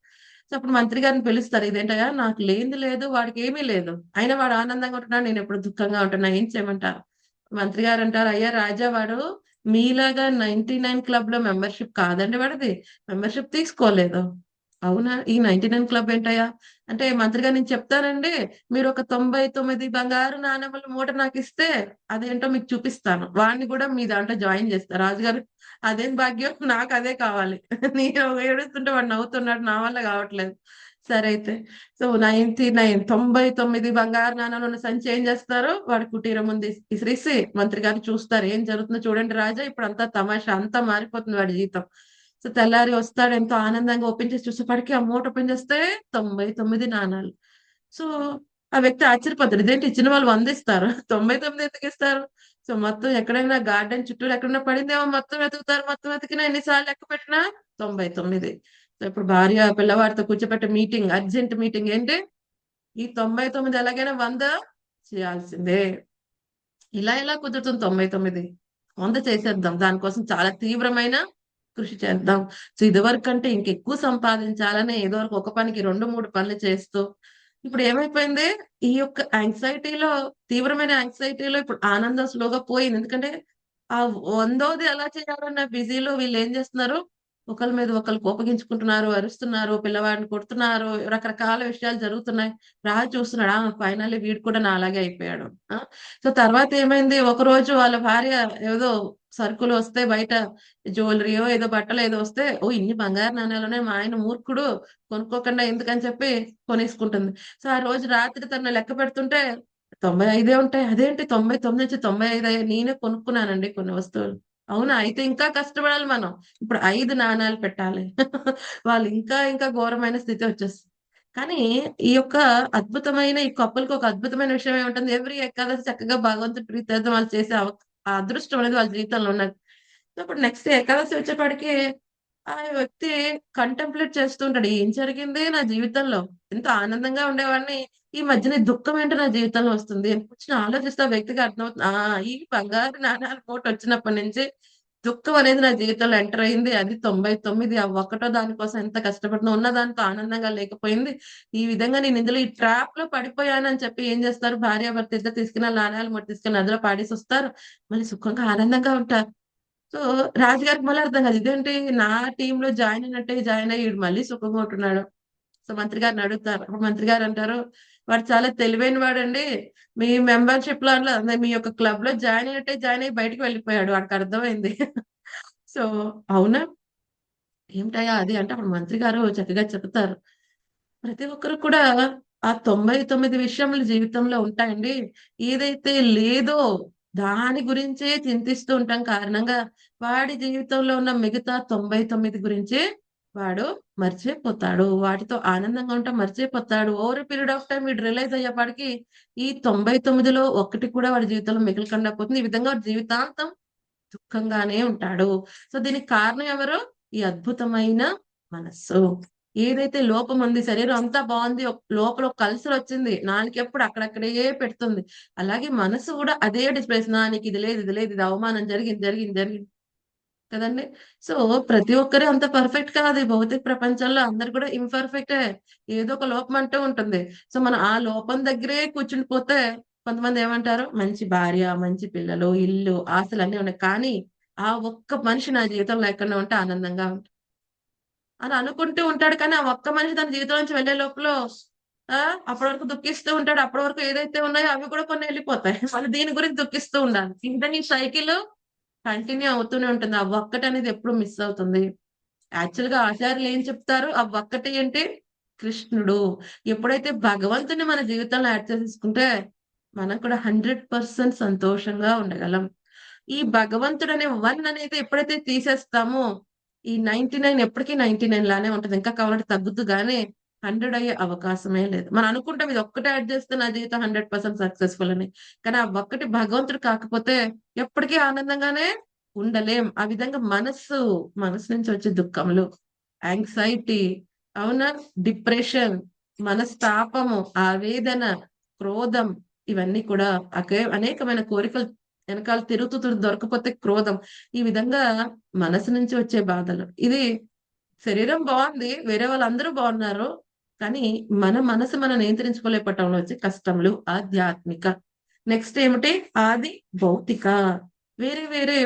సో అప్పుడు మంత్రి గారిని పిలుస్తారు, ఇదేంటయ్యా, నాకు లేనిది లేదు, వాడికి ఏమీ లేదు, అయినా వాడు ఆనందంగా ఉంటున్నాడు, నేను ఎప్పుడు దుఃఖంగా ఉంటున్నా, ఏం చేయమంటారు? మంత్రి గారు అంటారు, అయ్యా రాజా, వాడు మీలాగా 99 క్లబ్ లో మెంబర్షిప్ కాదండి వాడిది, మెంబర్షిప్ తీసుకోలేదు. అవునా, ఈ 99 క్లబ్ ఏంటయ్యా అంటే, మంత్రి గారు నేను చెప్తానండి, మీరు ఒక 99 బంగారు నాణెముల మూట నాకు ఇస్తే అదేంటో మీకు చూపిస్తాను, వాడిని కూడా మీ దాంట్లో జాయిన్ చేస్తారు. రాజుగారు, అదేం భాగ్యం, నాకు అదే కావాలి. నేను ఏడుస్తుంటే వాడు నవ్వుతున్నాడు, నా వల్ల కావట్లేదు. సరే అయితే, సో 99 బంగారు నాణాలు ఉన్న సంచి ఏం చేస్తారు, వాడి కుటీరం ముందు ఇసిరేసి మంత్రి గారు చూస్తారు, ఏం జరుగుతుందో చూడండి రాజా, ఇప్పుడు అంతా తమాషా, అంతా మారిపోతుంది వాడి జీవితం. సో తెల్లారి వస్తాడు, ఎంతో ఆనందంగా ఓపెన్ చేసి చూసేపాటికి ఆ మూట ఓపెన్ చేస్తే 99 నాణాలు. సో ఆ వ్యక్తి ఆశ్చర్యపోతాడు, ఇదేంటి ఇచ్చిన వాళ్ళు 100 ఇస్తారు, 99 ఎందుకు ఇస్తారు? సో మొత్తం ఎక్కడైనా గార్డెన్ చుట్టూరు ఎక్కడైనా పడిందేమో మొత్తం వెతుకుతారు, మొత్తం వెతికినా ఎన్నిసార్లు లెక్క పెట్టినా 99. సో ఇప్పుడు భార్య పిల్లవాడితో కూర్చోబెట్టే మీటింగ్, అర్జెంట్ మీటింగ్, ఏంటి, ఈ 99 ఎలాగైనా 100 చేయాల్సిందే. ఇలా ఎలా కుదురుతుంది 99, 100 చేసేద్దాం, దానికోసం చాలా తీవ్రమైన కృషి చేద్దాం. సో ఇదివరకు అంటే ఇంకెక్కువ సంపాదించాలని ఏదో ఒక పనికి 2-3 పనులు చేస్తూ, ఇప్పుడు ఏమైపోయింది, ఈ యొక్క యాంగ్జైటీలో, తీవ్రమైన యాంగ్జైటీలో ఇప్పుడు ఆనందం స్లోగా పోయింది. ఎందుకంటే ఆ 100ది ఎలా చేయాలన్న బిజీలో వీళ్ళు ఏం చేస్తున్నారు, ఒకళ్ళ మీద ఒకళ్ళు కోపగించుకుంటున్నారు, అరుస్తున్నారు, పిల్లవాడిని కొడుతున్నారు, రకరకాల విషయాలు జరుగుతున్నాయి. రాజు చూస్తున్నాడు, ఫైనల్లీ వీడు కూడా నాలాగే అయిపోయాడు. సో తర్వాత ఏమైంది, ఒకరోజు వాళ్ళ భార్య ఏదో సరుకులు వస్తే బయట, జ్యువెలరీయో ఏదో బట్టలు ఏదో వస్తే, ఓ ఇన్ని బంగారు నాణాలున్నాయి, మా ఆయన మూర్ఖుడు, కొనుక్కోకుండా ఎందుకని చెప్పి కొనేసుకుంటుంది. సో ఆ రోజు రాత్రి తను లెక్క పెడుతుంటే 95 ఉంటాయి, అదేంటి 99 నుంచి 95 అయ్యాయి, నేనే కొనుక్కున్నానండి కొన్ని వస్తువులు. అవునా, అయితే ఇంకా కష్టపడాలి మనం, ఇప్పుడు 5 నాణాలు పెట్టాలి. వాళ్ళు ఇంకా ఇంకా ఘోరమైన స్థితి వచ్చేస్తుంది. కానీ ఈ యొక్క అద్భుతమైన ఈ కప్పులకి ఒక అద్భుతమైన విషయం ఏముంటుంది, ఎవ్రీ ఏకాదశి చక్కగా భగవంతుడి ప్రీత్యర్థం వాళ్ళు చేసే ఆ అదృష్టం అనేది వాళ్ళ జీవితంలో ఉన్నది. సో ఇప్పుడు నెక్స్ట్ ఏకాదశి వచ్చేపాటికి ఆ వ్యక్తి కంటెంప్లేట్ చేస్తూ ఉంటాడు. ఏం జరిగింది నా జీవితంలో? ఎంతో ఆనందంగా ఉండేవాడిని. ఈ మధ్యన దుఃఖం ఏంటి నా జీవితంలో వస్తుంది అని కూర్చొని ఆలోచిస్తే ఆ వ్యక్తికి అర్థమవుతుంది. ఈ బంగారు నాణాల నోట్ వచ్చినప్పటి నుంచి దుఃఖం అనేది నా జీవితంలో ఎంటర్ అయింది. అది 99 ఆ ఒక్కటో దానికోసం ఎంత కష్టపడినా ఉన్న దాంతో ఆనందంగా లేకపోయింది. ఈ విధంగా నేను ఇందులో ఈ ట్రాప్‌లో పడిపోయానని చెప్పి ఏం చేస్తారు, భార్యాభర్త ఇద్దరు తీసుకెళ్ళి ఆ నాణాలు మూట తీసుకెళ్ళి నదిలో పాడేసొస్తారు. మళ్ళీ సుఖంగా ఆనందంగా ఉంటారు. సో, రాజుగారికి మళ్ళీ అర్థం కాదు. ఇదేంటి నా టీమ్‌లో జాయిన్ అయినట్టే జాయిన్ అయ్యి ఈడు మళ్ళీ సుఖంగా ఉంటున్నాడు. సో, మంత్రి గారిని అడుగుతారు. అప్పుడు మంత్రి గారు అంటారు, "వాడు చాలా తెలివైన వాడండి. మీ మెంబర్‌షిప్‌లో అదే మీ యొక్క క్లబ్‌లో జాయిన్ అయినట్టే జాయిన్ అయ్యి బయటికి వెళ్ళిపోయాడు. వాడికి అర్థమైంది." సో, అవునా? ఏమిటయ్యా అది అంటే అప్పుడు మంత్రి గారు చక్కగా చెప్తారు. ప్రతి ఒక్కరు కూడా ఆ 99 విషయములు జీవితంలో ఉంటాయండి. ఏదైతే లేదో దాని గురించే చింతిస్తూ ఉంటాం కారణంగా వాడి జీవితంలో ఉన్న మిగతా 99 గురించే వాడు మర్చిపోతాడు. వాటితో ఆనందంగా ఉండటం మర్చిపోతాడు. Over a period of time వీడు రియలైజ్ అయ్యేపాటికి ఈ 99లో ఒక్కటి కూడా వాడి జీవితంలో మిగలకుండా పోతుంది. ఈ విధంగా వాడి జీవితాంతం దుఃఖంగానే ఉంటాడు. సో, దీనికి కారణం ఎవరు? ఈ అద్భుతమైన మనస్సు. ఏదైతే లోపం ఉంది, శరీరం అంతా బావుంది. లోపల ఒక కల్సరొచ్చింది. నాలుకెప్పుడు అక్కడక్కడే పెడుతుంది. అలాగే మనసు గూడా అదే డిస్ప్లేస్ నీకిది లేదు, ఇది లేదు, ఇది అవమానం జరిగింది, జరిగింది, జరిగింది. కదండీ! సో, ప్రతి ఒక్కరు అంత పర్ఫెక్ట్ కాదు. ఈ భౌతిక ప్రపంచంలో అందరూ కూడా ఇంపర్ఫెక్టే. ఏదో ఒక లోపం అంటూ ఉంటుంది. సో, మనం ఆ లోపం దగ్గరే కూర్చుండిపోతే కొంతమంది ఏమంటారు? మంచి భార్య, మంచి పిల్లలు, ఇల్లు, ఆస్తులన్నీ ఉన్నాయి. కానీ ఆ ఒక్క మనిషి నా జీవితంలో లేకుండా ఉంటే ఆనందంగా ఉంటా అని అనుకుంటూ ఉంటాడు. కానీ ఆ ఒక్క మనిషి తన జీవితం నుంచి వెళ్ళే లోపల ఆ! అప్పటి వరకు దుఃఖిస్తూ ఉంటాడు. అప్పటి వరకు ఏదైతే ఉన్నాయో అవి కూడా కొన్ని వెళ్ళిపోతాయి. మళ్ళీ దీని గురించి దుఃఖిస్తూ ఉండాలి. ఇంకా ఈ సైకిల్ కంటిన్యూ అవుతూనే ఉంటుంది. ఆ ఒక్కటనేది ఎప్పుడు మిస్ అవుతుంది. యాక్చువల్‌గా ఆచార్యులు ఏం చెప్తారు? ఆ ఒక్కటి ఏంటి? కృష్ణుడు. ఎప్పుడైతే భగవంతుడిని మన జీవితంలో యాడ్ చేసేసుకుంటే, మనం కూడా 100% సంతోషంగా ఉండగలం. ఈ భగవంతుడనే 1 అనేది ఎప్పుడైతే తీసేస్తామో, ఈ 99 ఎప్పటికి 99 లానే ఉంటది. ఇంకా కావాలంటే తగ్గుద్దు గానీ, 100 అయ్యే అవకాశమే లేదు. మనం అనుకుంటాం ఇది ఒక్కటే యాడ్ చేస్తే నా జీవితం 100% సక్సెస్‌ఫుల్ అని. కానీ ఆ ఒక్కటి భగవంతుడు కాకపోతే ఎప్పటికీ ఆనందంగానే ఉండలేం. ఆ విధంగా మనసు నుంచి వచ్చే దుఃఖములు, యాంక్సైటీ అవునా? డిప్రెషన్, మనస్తాపము, ఆవేదన, క్రోధం ఇవన్నీ కూడా అనేకమైన కోరికలు వెనకాల తిరుగుతూ దొరకపోతే క్రోధం. ఈ విధంగా మనసు నుంచి వచ్చే బాధలు. ఇది శరీరం బావుంది. వేరే వాళ్ళందరూ బావున్నారు. కానీ మన మనసు మనం నియంత్రించుకోలేకపోవటంలో వచ్చే కష్టములు ఆధ్యాత్మిక. నెక్స్ట్ ఏమిటి? ఆది భౌతిక. వేరే వేరే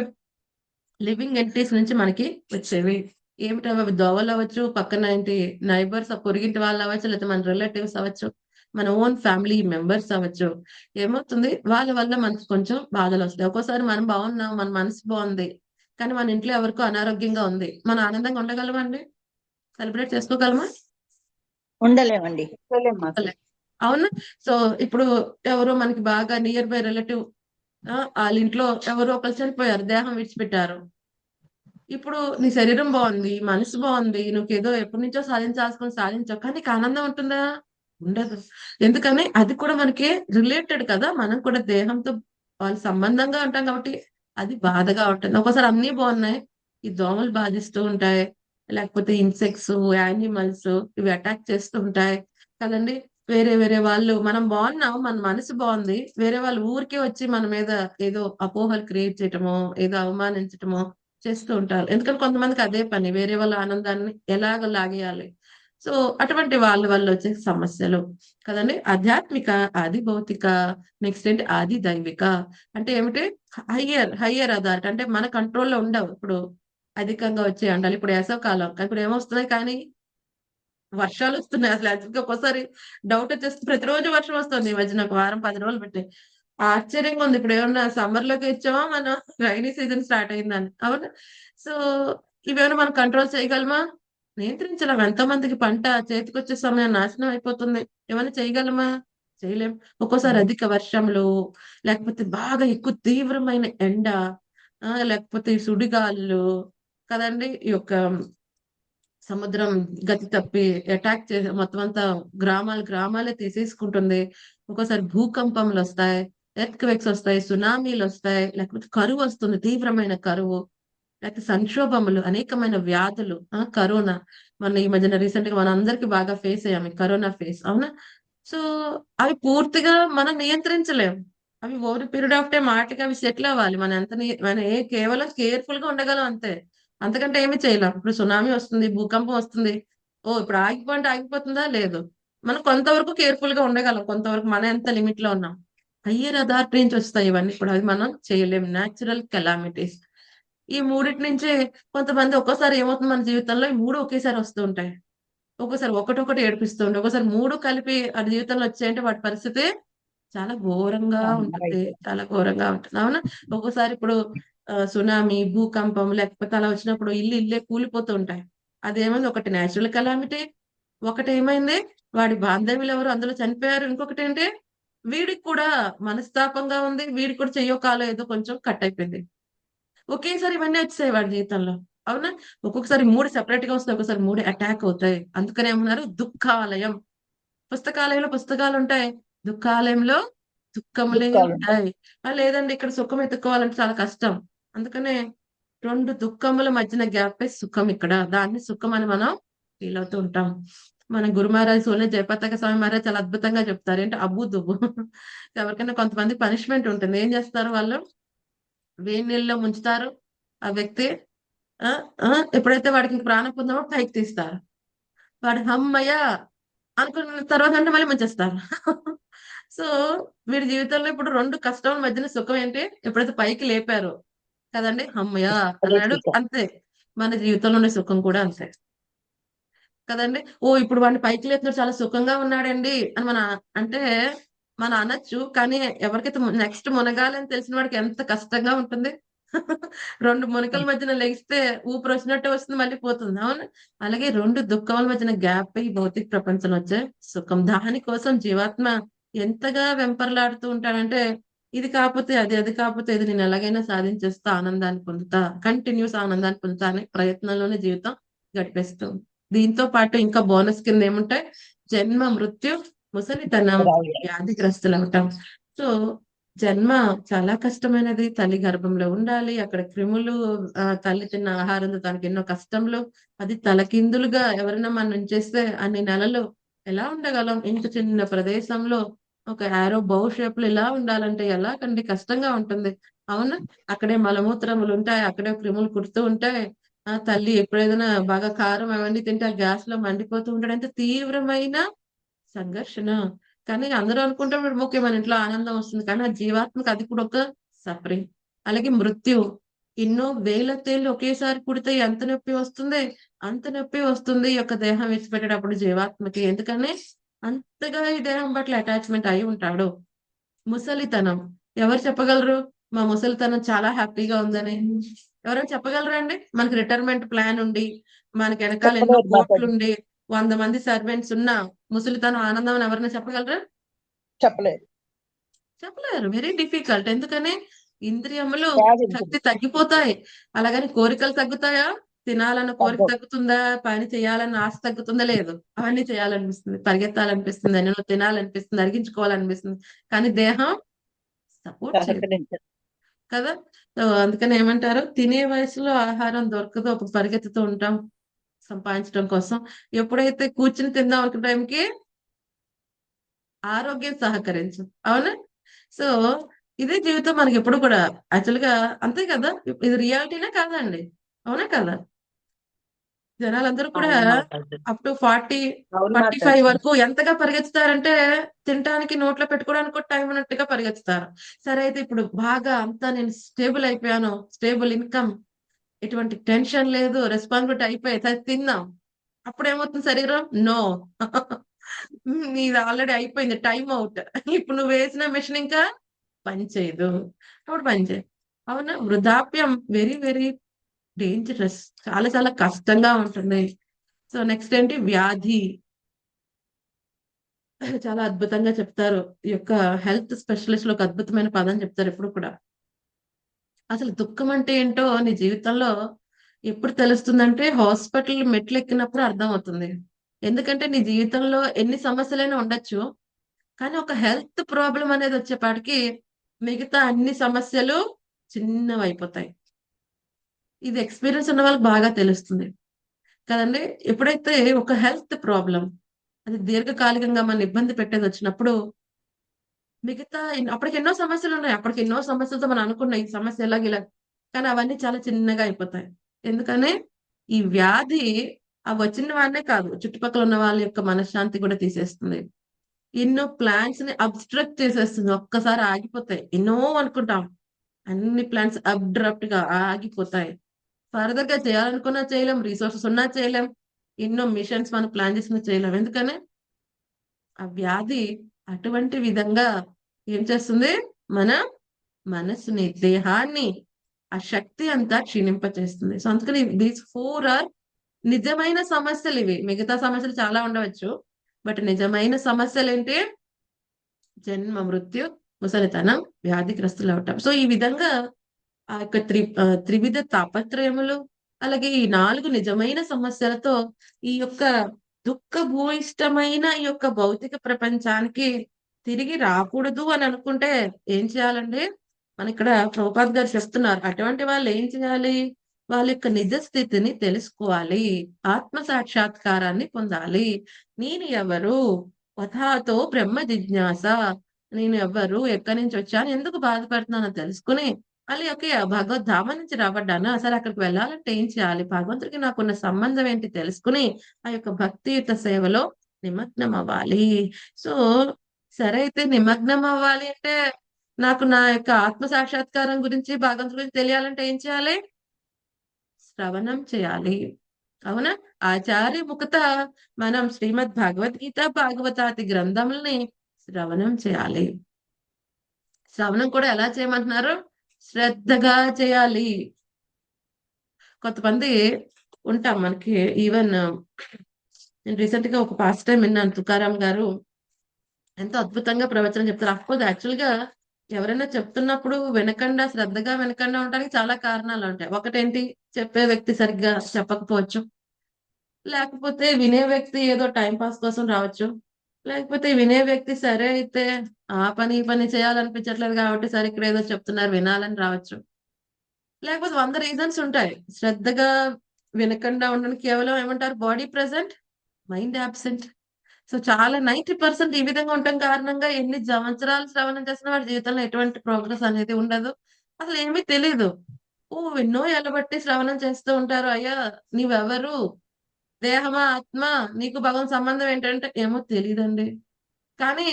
లివింగ్ ఎంటిటీస్ నుంచి మనకి వచ్చేవి. ఏమిటవి? అవి దోవలవ్వచ్చు, పక్కన ఏంటి నైబర్స్ పొరుగింటి వాళ్ళవ్వచ్చు, లేకపోతే మన రిలేటివ్స్ అవ్వచ్చు, మన ఓన్ ఫ్యామిలీ మెంబర్స్ అవ్వచ్చు. ఏమవుతుంది? వాళ్ళ వల్ల మనకు కొంచెం బాధలొస్తాయి. ఒక్కోసారి మనం బాగున్నాం, మన మనసు బావుంది. కానీ మన ఇంట్లో ఎవరికో అనారోగ్యంగా ఉంది. మనం ఆనందంగా ఉండగలమా అండి? సెలబ్రేట్ చేసుకోగలమా? ఉండలేమండి. ఉండలేం. అవునా? సో, ఇప్పుడు ఎవరో మనకి బాగా నియర్ బై రిలేటివ్ ఆళ్ళింట్లో ఎవరో ఒకళ్ళు చనిపోయారు. దేహం విడిచిపెట్టారు. ఇప్పుడు నీ శరీరం బావుంది. మనసు బావుంది. నువ్వేదో ఎప్పటినుంచో సాధించాల్సుకొని సాధించావు. కానీ నీకు ఆనందం ఉంటుందా? ఉండదు. ఎందుకని? అది కూడా మనకి రిలేటెడ్ కదా! మనం కూడా దేహంతో వాళ్ళు సంబంధంగా ఉంటాం కాబట్టి అది బాధగా ఉంటుంది. ఒక్కోసారి అన్నీ బావున్నాయి. ఈ దోమలు బాధిస్తూ ఉంటాయి. లేకపోతే ఇన్సెక్ట్స్, యానిమల్స్ ఇవి అటాక్ చేస్తూ ఉంటాయి. కదండీ! వేరే వేరే వాళ్ళు మనం బావున్నాం. మన మనసు బావుంది. వేరే వాళ్ళు ఊరికే వచ్చి మన మీద ఏదో అపోహలు క్రియేట్ చేయటమో, ఏదో అవమానించటమో చేస్తూ ఉంటారు. ఎందుకంటే కొంతమందికి అదే పని. వేరే వాళ్ళ ఆనందాన్ని ఎలాగ లాగేయాలి. సో, అటువంటి వాళ్ళ వల్ల వచ్చే సమస్యలు కదండీ! ఆధ్యాత్మిక, ఆది భౌతిక, నెక్స్ట్ ఏంటి ఆది దైవిక. అంటే ఏమిటి? హయ్యర్ అథారిటీ అంటే మన కంట్రోల్‌లో ఉండవు. ఇప్పుడు అధికంగా వచ్చే ఎండలు. ఇప్పుడు వేసవికాలం. ఇప్పుడు ఏమొస్తున్నాయి కానీ వర్షాలొస్తున్నాయి. అసలు యాక్చువల్‌గా ఒక్కోసారి డౌటొచ్చేస్తుంది. ప్రతిరోజు వర్షం వస్తుంది. ఈ మధ్యన ఒక వారం, 10 రోజులు బట్టి. ఆశ్చర్యంగా ఉంది. ఇప్పుడేమన్నా సమ్మర్‌లోకి వచ్చామా మనం రైనీ సీజన్ స్టార్ట్ అయిందని. అవునా? సో, ఇవేమైనా మనం కంట్రోల్ చేయగలమా? నియంత్రించలేం. ఎంతో మందికి పంట చేతికొచ్చే సమయం నాశనం అయిపోతుంది. ఏమైనా చేయగలమా? చేయలేం. ఒక్కోసారి అధిక వర్షములు, లేకపోతే బాగా ఎక్కువ తీవ్రమైన ఎండ, లేకపోతే ఈ సుడిగాలులు కదండీ! ఈ యొక్క సముద్రం గతి తప్పి అటాక్ చేసి మొత్తం అంతా గ్రామాలే తీసేసుకుంటుంది. ఒక్కోసారి భూకంపములొస్తాయి, ఎర్త్‌క్వేక్స్ వస్తాయి, సునామీలొస్తాయి, లేకపోతే కరువొస్తుంది. తీవ్రమైన కరువు. లేకపోతే సంక్షోభములు, అనేకమైన వ్యాధులు, కరోనా, మన ఈ మధ్యన రీసెంట్ గా మన అందరికి బాగా ఫేస్ అయ్యాము ఈ కరోనా ఫేస్, అవునా? సో అవి పూర్తిగా మనం నియంత్రించలేం. అవి ఓవర్ పీరియడ్ ఆఫ్ టైం ఆటకి అవి సెటిల్ అవ్వాలి. మనం ఎంత కేవలం కేర్ఫుల్ గా ఉండగలం అంతే. అంతకంటే ఏమీ చేయలేం. ఇప్పుడు సునామీ వస్తుంది, భూకంపం వస్తుంది. ఓ ఇప్పుడు ఆగిపోంటే ఆగిపోతుందా? లేదు. మనం కొంతవరకు కేర్ఫుల్ గా ఉండగలం, కొంతవరకు మనం ఎంత లిమిట్ లో ఉన్నాం. హయ్యర్ అథారిటీ నుంచి వస్తాయి ఇవన్నీ కూడా, అవి మనం చేయలేం. Natural calamities. ఈ మూడిటి నుంచే కొంతమంది ఒక్కోసారి ఏమవుతుంది మన జీవితంలో, ఈ మూడు ఒకేసారి వస్తూ ఉంటాయి. ఒక్కోసారి ఒకటొకటి ఏడిపిస్తూ ఉంటాయి. ఒక్కోసారి మూడు కలిపి ఆ జీవితంలో వచ్చాయంటే వాటి పరిస్థితి చాలా ఘోరంగా ఉంటుంది. చాలా ఘోరంగా ఉంటుంది, అవునా? ఒక్కోసారి ఇప్పుడు సునామీ, భూకంపం లేకపోతే అలా వచ్చినప్పుడు ఇల్లే కూలిపోతూ ఉంటాయి. అదేమైంది, ఒకటి నేచురల్ కెలామిటీ, ఒకటి ఏమైంది వాడి బాంధవ్యులు ఎవరు అందులో చనిపోయారు, ఇంకొకటి ఏంటి వీడికి కూడా మనస్తాపంగా ఉంది, వీడికి కూడా చెయ్యో కాలో ఏదో కొంచెం కట్ అయిపోయింది. ఒకేసారి ఇవన్నీ వచ్చాయి వాడి జీవితంలో, అవునా? ఒక్కొక్కసారి మూడు సెపరేట్ గా వస్తాయి, ఒకసారి మూడు అటాక్ అవుతాయి. అందుకనే ఏమన్నారు, దుఃఖాలయం. పుస్తకాలయంలో పుస్తకాలు ఉంటాయి, దుఃఖాలయంలో దుఃఖములే దుఃఖాలు ఉంటాయి. లేదండి ఇక్కడ సుఖం ఎత్తుకోవాలంటే చాలా కష్టం. అందుకనే రెండు దుఃఖముల మధ్యన గ్యాపే సుఖం. ఇక్కడ దాన్ని సుఖం అని మనం ఫీల్ అవుతూ ఉంటాం. మన గురు మహారాజ్ సోనే జయపతాక స్వామి మహారాజ్ చాలా అద్భుతంగా చెప్తారు, ఏంటి అబ్బు దుబ్బు. ఎవరికైనా కొంతమంది పనిష్మెంట్ ఉంటుంది, ఏం చేస్తారు వాళ్ళు, వేడి నీళ్ళలో ముంచుతారు ఆ వ్యక్తి. ఆ ఆ ఎప్పుడైతే వాడికి ప్రాణం పొందామో పైకి తీస్తారు. వాడు హమ్మయ్య అనుకున్న తర్వాత అంటే మళ్ళీ ముంచేస్తారు. సో వీడి జీవితంలో ఇప్పుడు రెండు కష్టం మధ్యన సుఖం ఏంటి, ఎప్పుడైతే పైకి లేపారో కదండి, హమ్మయ్య అదే అన్నాడు. సుఖం. అంతే, మన జీవితంలోని సుఖం కూడా అంతే కదండి. ఓ ఇప్పుడు వాడిని పైకి లేపినాడు చాలా సుఖంగా ఉన్నాడండి అని అంటే మనం అనొచ్చు, కానీ ఎవరికైతే నెక్స్ట్ మునగాలని తెలిసిన వాడికి ఎంత కష్టంగా ఉంటుంది. రెండు మునకల మధ్యన లెగిస్తే ఊపిరి వచ్చినట్టే వస్తుంది, మళ్ళీ పోతుంది, అవును? అలాగే రెండు దుఃఖాల మధ్యన గ్యాప్ ఈ భౌతిక ప్రపంచంలో వచ్చే సుఖం. దానికోసం జీవాత్మ ఎంతగా వెంపర్లాడుతూ ఉంటాడంటే, ఇది కాకపోతే అది, అది కాకపోతే ఇది, నేను ఎలాగైనా సాధించేస్తా, ఆనందాన్ని పొందుతా, కంటిన్యూస్ ఆనందాన్ని పొందుతా అనే ప్రయత్నంలోనే జీవితం గడిపేస్తుంది. దీంతో పాటు ఇంకా బోనస్ కింద ఏముంటాయి, జన్మ, మృత్యు, ముసలితనం, వ్యాధిగ్రస్తులు అవటం. సో జన్మ చాలా కష్టమైనది. తల్లి గర్భంలో ఉండాలి, అక్కడ క్రిములు, తల్లి తిన్న ఆహారంతో తనకి ఎన్నో కష్టంలో, అది తలకిందులుగా ఎవరైనా మనం ఉంచేస్తే అన్ని నెలలు ఎలా ఉండగలం? ఇంత చిన్న ప్రదేశంలో ఒక యారో బౌ షేప్ లో ఇలా ఉండాలంటే ఎలాగండి, కష్టంగా ఉంటుంది, అవునా? అక్కడే మలమూత్రములు ఉంటాయి, అక్కడే క్రిములు కుడుతూ ఉంటాయి. తల్లి ఎప్పుడేదైనా బాగా కారం అవన్నీ తింటే ఆ గ్యాస్ లో మండిపోతూ ఉంటాడు. ఎంత తీవ్రమైన సంఘర్షణ. కానీ అందరూ అనుకుంటాం ఓకే మన ఇంట్లో ఆనందం వస్తుంది, కానీ ఆ జీవాత్మకు అది కూడా ఒక సఫరింగ్. అలాగే మృత్యు, ఎన్నో వేల తేళ్లు ఒకేసారి పుడితే ఎంత నొప్పి వస్తుంది, అంత నొప్పి వస్తుంది ఈ యొక్క దేహం విడిచిపెట్టేటప్పుడు జీవాత్మకి. ఎందుకని అంతగా ఈ దేహం పట్ల అటాచ్మెంట్ అయి ఉంటాడు. ముసలితనం, ఎవరు చెప్పగలరు మా ముసలితనం చాలా హ్యాపీగా ఉందని? ఎవరైనా చెప్పగలరా అండి? మనకి రిటైర్మెంట్ ప్లాన్ ఉండి, మనకి వెనకాల ఎన్నో చెప్పలేదు కోట్లు మాతాజీ, ఉండి, 100 మంది సర్వెంట్స్ ఉన్నా ముసలితనం ఆనందం అని ఎవరైనా చెప్పగలరా? చెప్పలేదు. చెప్పలేరు. Very difficult. ఎందుకని ఇంద్రియములు వ్యాధి శక్తి ఉంటుంది. తగ్గిపోతాయి. అలాగని కోరికలు తగ్గుతాయా? తినాలన్న కోరిక తగ్గదు. తగ్గుతుందా? పని చేయాలన్న ఆశ తగ్గుతుందా? లేదు. అవన్నీ చేయాలనిపిస్తుంది, పరిగెత్తాలనిపిస్తుంది, ఎన్నో తినాలనిపిస్తుంది, అరిగించుకోవాలనిపిస్తుంది. కానీ దేహం సపోర్ట్ చేయదు సహకరించదు. కదా. సో అందుకని ఏమంటారు, తినే వయసులో ఆహారం దొరకదు, అప్పుడు పరిగెత్తుతూ ఉంటాం సంపాదించడం కోసం. ఎప్పుడైతే కూర్చుని తిందాం అనుకున్న టైంకి ఆరోగ్యం సహకరించు, అవునా? సో ఇదే జీవితం మనకి ఎప్పుడు కూడా యాక్చువల్ గా అంతే కదా. ఇది రియాలిటీనా కాదండి, అవునా కదా? జనాలందరూ కూడా అవును మాతాజీ. అప్ టు 40, అవును 45 మాతాజీ. వరకు ఎంతగా పరిగెత్తుతారంటే తినడానికి నోట్లో పెట్టుకోవడానికి కూడా టైం ఉన్నట్టుగా పరిగెత్తుతారు. సరే అయితే ఇప్పుడు బాగా అంతా నేను స్టేబుల్ అయిపోయాను, స్టేబుల్ ఇన్కమ్, ఎటువంటి టెన్షన్ లేదు, రెస్పాన్సిబిలిటీ అయిపోయి సరే తిందాం. అప్పుడు ఏమవుతుంది శరీరం, నో, నీది ఆల్రెడీ అయిపోయింది, టైం అవుట్. ఇప్పుడు నువ్వు వేసిన మెషిన్ ఇంకా పని చేయదు, అప్పుడు పని చేయదు, అవునా? వృద్ధాప్యం వెరీ వెరీ డేంజరస్, చాలా చాలా కష్టంగా ఉంటుంది. సో నెక్స్ట్ ఏంటి, వ్యాధి. చాలా అద్భుతంగా చెప్తారు ఈ యొక్క హెల్త్ స్పెషలిస్ట్ లో, ఒక అద్భుతమైన పదం చెప్తారు ఎప్పుడు కూడా. అసలు దుఃఖం అంటే ఏంటో నీ జీవితంలో ఎప్పుడు తెలుస్తుందంటే హాస్పిటల్ మెట్లు ఎక్కినప్పుడు అర్థం అవుతుంది. ఎందుకంటే నీ జీవితంలో ఎన్ని సమస్యలైనా ఉండొచ్చు, కానీ ఒక హెల్త్ ప్రాబ్లం అనేది వచ్చేపాటికి మిగతా అన్ని సమస్యలు చిన్నవైపోతాయి. ఇది ఎక్స్పీరియన్స్ ఉన్న వాళ్ళకి బాగా తెలుస్తుంది కదండి. ఎప్పుడైతే ఒక హెల్త్ ప్రాబ్లం అది దీర్ఘకాలికంగా మన ఇబ్బంది పెట్టేది వచ్చినప్పుడు మిగతా అప్పటికి ఎన్నో సమస్యలు ఉన్నాయి. అప్పటికి ఎన్నో సమస్యలతో మనం అనుకున్న ఈ సమస్య ఎలాగ ఇలా, కానీ అవన్నీ చాలా చిన్నగా అయిపోతాయి. ఎందుకని ఈ వ్యాధి ఆ వచ్చిన వాడినే కాదు, చుట్టుపక్కల ఉన్న వాళ్ళ యొక్క మనశ్శాంతి కూడా తీసేస్తుంది. ఎన్నో ప్లాన్స్ ని అబ్స్ట్రక్ట్ చేసేస్తుంది. ఒక్కసారి ఆగిపోతాయి. ఎన్నో అనుకుంటాం, అన్ని ప్లాన్స్ అబ్డ్రప్ట్ గా ఆగిపోతాయి. ఫర్దర్ గా చేయాలనుకున్నా చేయలేం, రిసోర్సెస్ ఉన్నా చేయలేం, ఎన్నో మిషన్స్ మనం ప్లాన్ చేసినా చేయలేం. ఎందుకని ఆ వ్యాధి అటువంటి విధంగా ఏం చేస్తుంది, మన మనసుని, దేహాన్ని, ఆ శక్తి అంతా క్షీణింపచేస్తుంది. సో అందుకని దీస్ 4 ఆర్ నిజమైన సమస్యలు ఇవి. మిగతా సమస్యలు చాలా ఉండవచ్చు, బట్ నిజమైన సమస్యలు ఏంటి, జన్మ, మృత్యు, ముసలితనం, వ్యాధిగ్రస్తులు అవటం. సో ఈ విధంగా ఆ యొక్క త్రివిధ తాపత్రయములు, అలాగే ఈ 4 నిజమైన సమస్యలతో ఈ యొక్క దుఃఖభూయిష్టమైన ఈ యొక్క భౌతిక ప్రపంచానికి తిరిగి రాకూడదు అని అనుకుంటే ఏం చేయాలండి, మన ఇక్కడ ప్రభుపాద్ గారు చెప్తున్నారు. అటువంటి వాళ్ళు ఏం చేయాలి, వాళ్ళ యొక్క నిజ స్థితిని తెలుసుకోవాలి, ఆత్మ సాక్షాత్కారాన్ని పొందాలి. నేను ఎవరు, వథాతో బ్రహ్మ జిజ్ఞాస, నేను ఎవరు, ఎక్కడి నుంచి వచ్చాను, ఎందుకు బాధపడుతున్నానో తెలుసుకుని మళ్ళీ ఓకే భగవద్ధామం నుంచి రాబడ్డాను, అసలు అక్కడికి వెళ్ళాలంటే ఏం చేయాలి, భగవంతుడికి నాకున్న సంబంధం ఏంటి తెలుసుకుని ఆ యొక్క భక్తియుత సేవలో నిమగ్నం అవ్వాలి. సో సరే, అయితే నిమగ్నం అవ్వాలి అంటే నాకు నా యొక్క ఆత్మ సాక్షాత్కారం గురించి, భగవంతుడి గురించి తెలియాలంటే ఏం చేయాలి, శ్రవణం చేయాలి. అవునా? ఆచార్య ముఖత మనం శ్రీమద్ భగవద్గీత, భాగవతాది గ్రంథముల్ని శ్రవణం చేయాలి. శ్రవణం కూడా ఎలా చేయమంటున్నారు, శ్రద్ధగా చేయాలి. కొంతమంది ఉంటాం మనకి, ఈవెన్ నేను రీసెంట్ గా ఒక పాస్ట్ టైం విన్నాను, తుకారాం గారు ఎంతో అద్భుతంగా ప్రవచనం చెప్తారు. అఫ్కోర్స్ యాక్చువల్ గా ఎవరైనా చెప్తున్నప్పుడు వినకుండా, శ్రద్ధగా వినకుండా ఉండడానికి చాలా కారణాలు ఉంటాయి. ఒకటేంటి, చెప్పే వ్యక్తి సరిగ్గా చెప్పకపోవచ్చు, లేకపోతే వినే వ్యక్తి ఏదో టైం పాస్ కోసం రావచ్చు, లేకపోతే వినే వ్యక్తి సరే అయితే ఆ పని ఈ పని చేయాలనిపించట్లేదు కాబట్టి సరే ఇక్కడ ఏదో చెప్తున్నారు వినాలని రావచ్చు, లేకపోతే 100 రీజన్స్ ఉంటాయి. శ్రద్ధగా వినకుండా ఉండడానికి కేవలం ఏమంటారు, body present, mind absent. So చాలా 90% ఈ విధంగా ఉండటం కారణంగా ఎన్ని సంవత్సరాలు శ్రవణం చేసిన వాడి జీవితంలో ఎటువంటి ప్రోగ్రెస్ అనేది ఉండదు, అసలు ఏమీ తెలీదు. ఎన్నో ఎలబట్టి శ్రవణం చేస్తూ ఉంటారు. అయ్యా నీవెవరు, దేహమా, ఆత్మ, నీకు భగవంతు సంబంధం ఏంటంటే ఏమో తెలియదండి. కానీ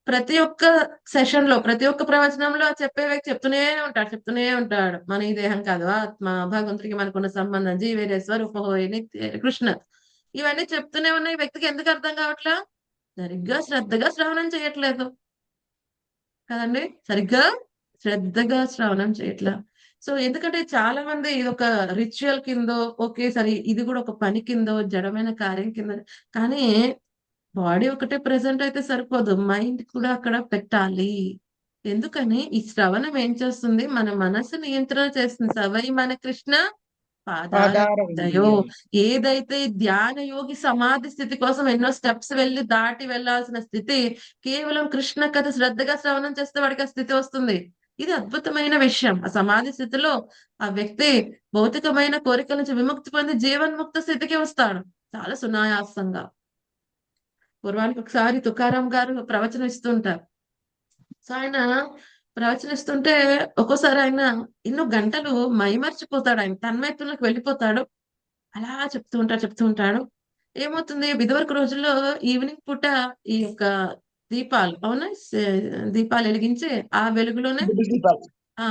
ప్రతి ఒక్క సెషన్ లో, ప్రతి ఒక్క ప్రవచనంలో చెప్పే వ్యక్తి చెప్తూనే ఉంటాడు మన ఈ దేహం కాదు, ఆత్మ, భగవంతుడికి మనకున్న సంబంధం, జీవేరే స్వరూపహోయ్ నిత్య కృష్ణ, ఇవన్నీ చెప్తూనే ఉన్న ఈ వ్యక్తికి ఎందుకు అర్థం కావట్లా, సరిగ్గా శ్రద్ధగా శ్రవణం చేయట్లేదు కదండి, సరిగ్గా శ్రద్ధగా శ్రవణం చేయట్లా. సో ఎందుకంటే చాలా మంది ఇది ఒక రిచువల్ కిందో, ఓకే సరే ఇది కూడా ఒక పని కిందో, జడమైన కార్యం కింద, కానీ బాడీ ఒకటే ప్రెసెంట్ అయితే సరిపోదు, మైండ్ కూడా అక్కడ పెట్టాలి. ఎందుకని ఈ శ్రవణం ఏం చేస్తుంది, మన మనసు నియంత్రణ చేస్తుంది. సవై మన కృష్ణ పాదారవిందయో, ఏదైతే ధ్యాన యోగి సమాధి స్థితి కోసం ఎన్నో స్టెప్స్ దాటి వెళ్లాల్సిన స్థితి, కేవలం కృష్ణ కథ శ్రద్ధగా శ్రవణం చేస్తే వాడికి ఆ స్థితి వస్తుంది. ఇది అద్భుతమైన విషయం. ఆ సమాధి స్థితిలో ఆ వ్యక్తి భౌతికమైన కోరికల నుంచి విముక్తి పొంది జీవన్ముక్త స్థితికి వస్తాడు చాలా సునాయాసంగా. పూర్వానికి ఒకసారి తుకారాం గారు ప్రవచనం ఇస్తుంటారు. సో ఆయన ప్రవచనిస్తుంటే ఒక్కోసారి ఆయన ఎన్నో గంటలు మైమర్చిపోతాడు, ఆయన తన్మయత్వంలోకి వెళ్ళిపోతాడు. అలా చెప్తూ ఉంటాడు. ఏమవుతుంది, ఇదివరకు రోజుల్లో ఈవినింగ్ పూట ఈ యొక్క దీపాలు, అవునా, దీపాలు వెలిగించి ఆ వెలుగులోనే,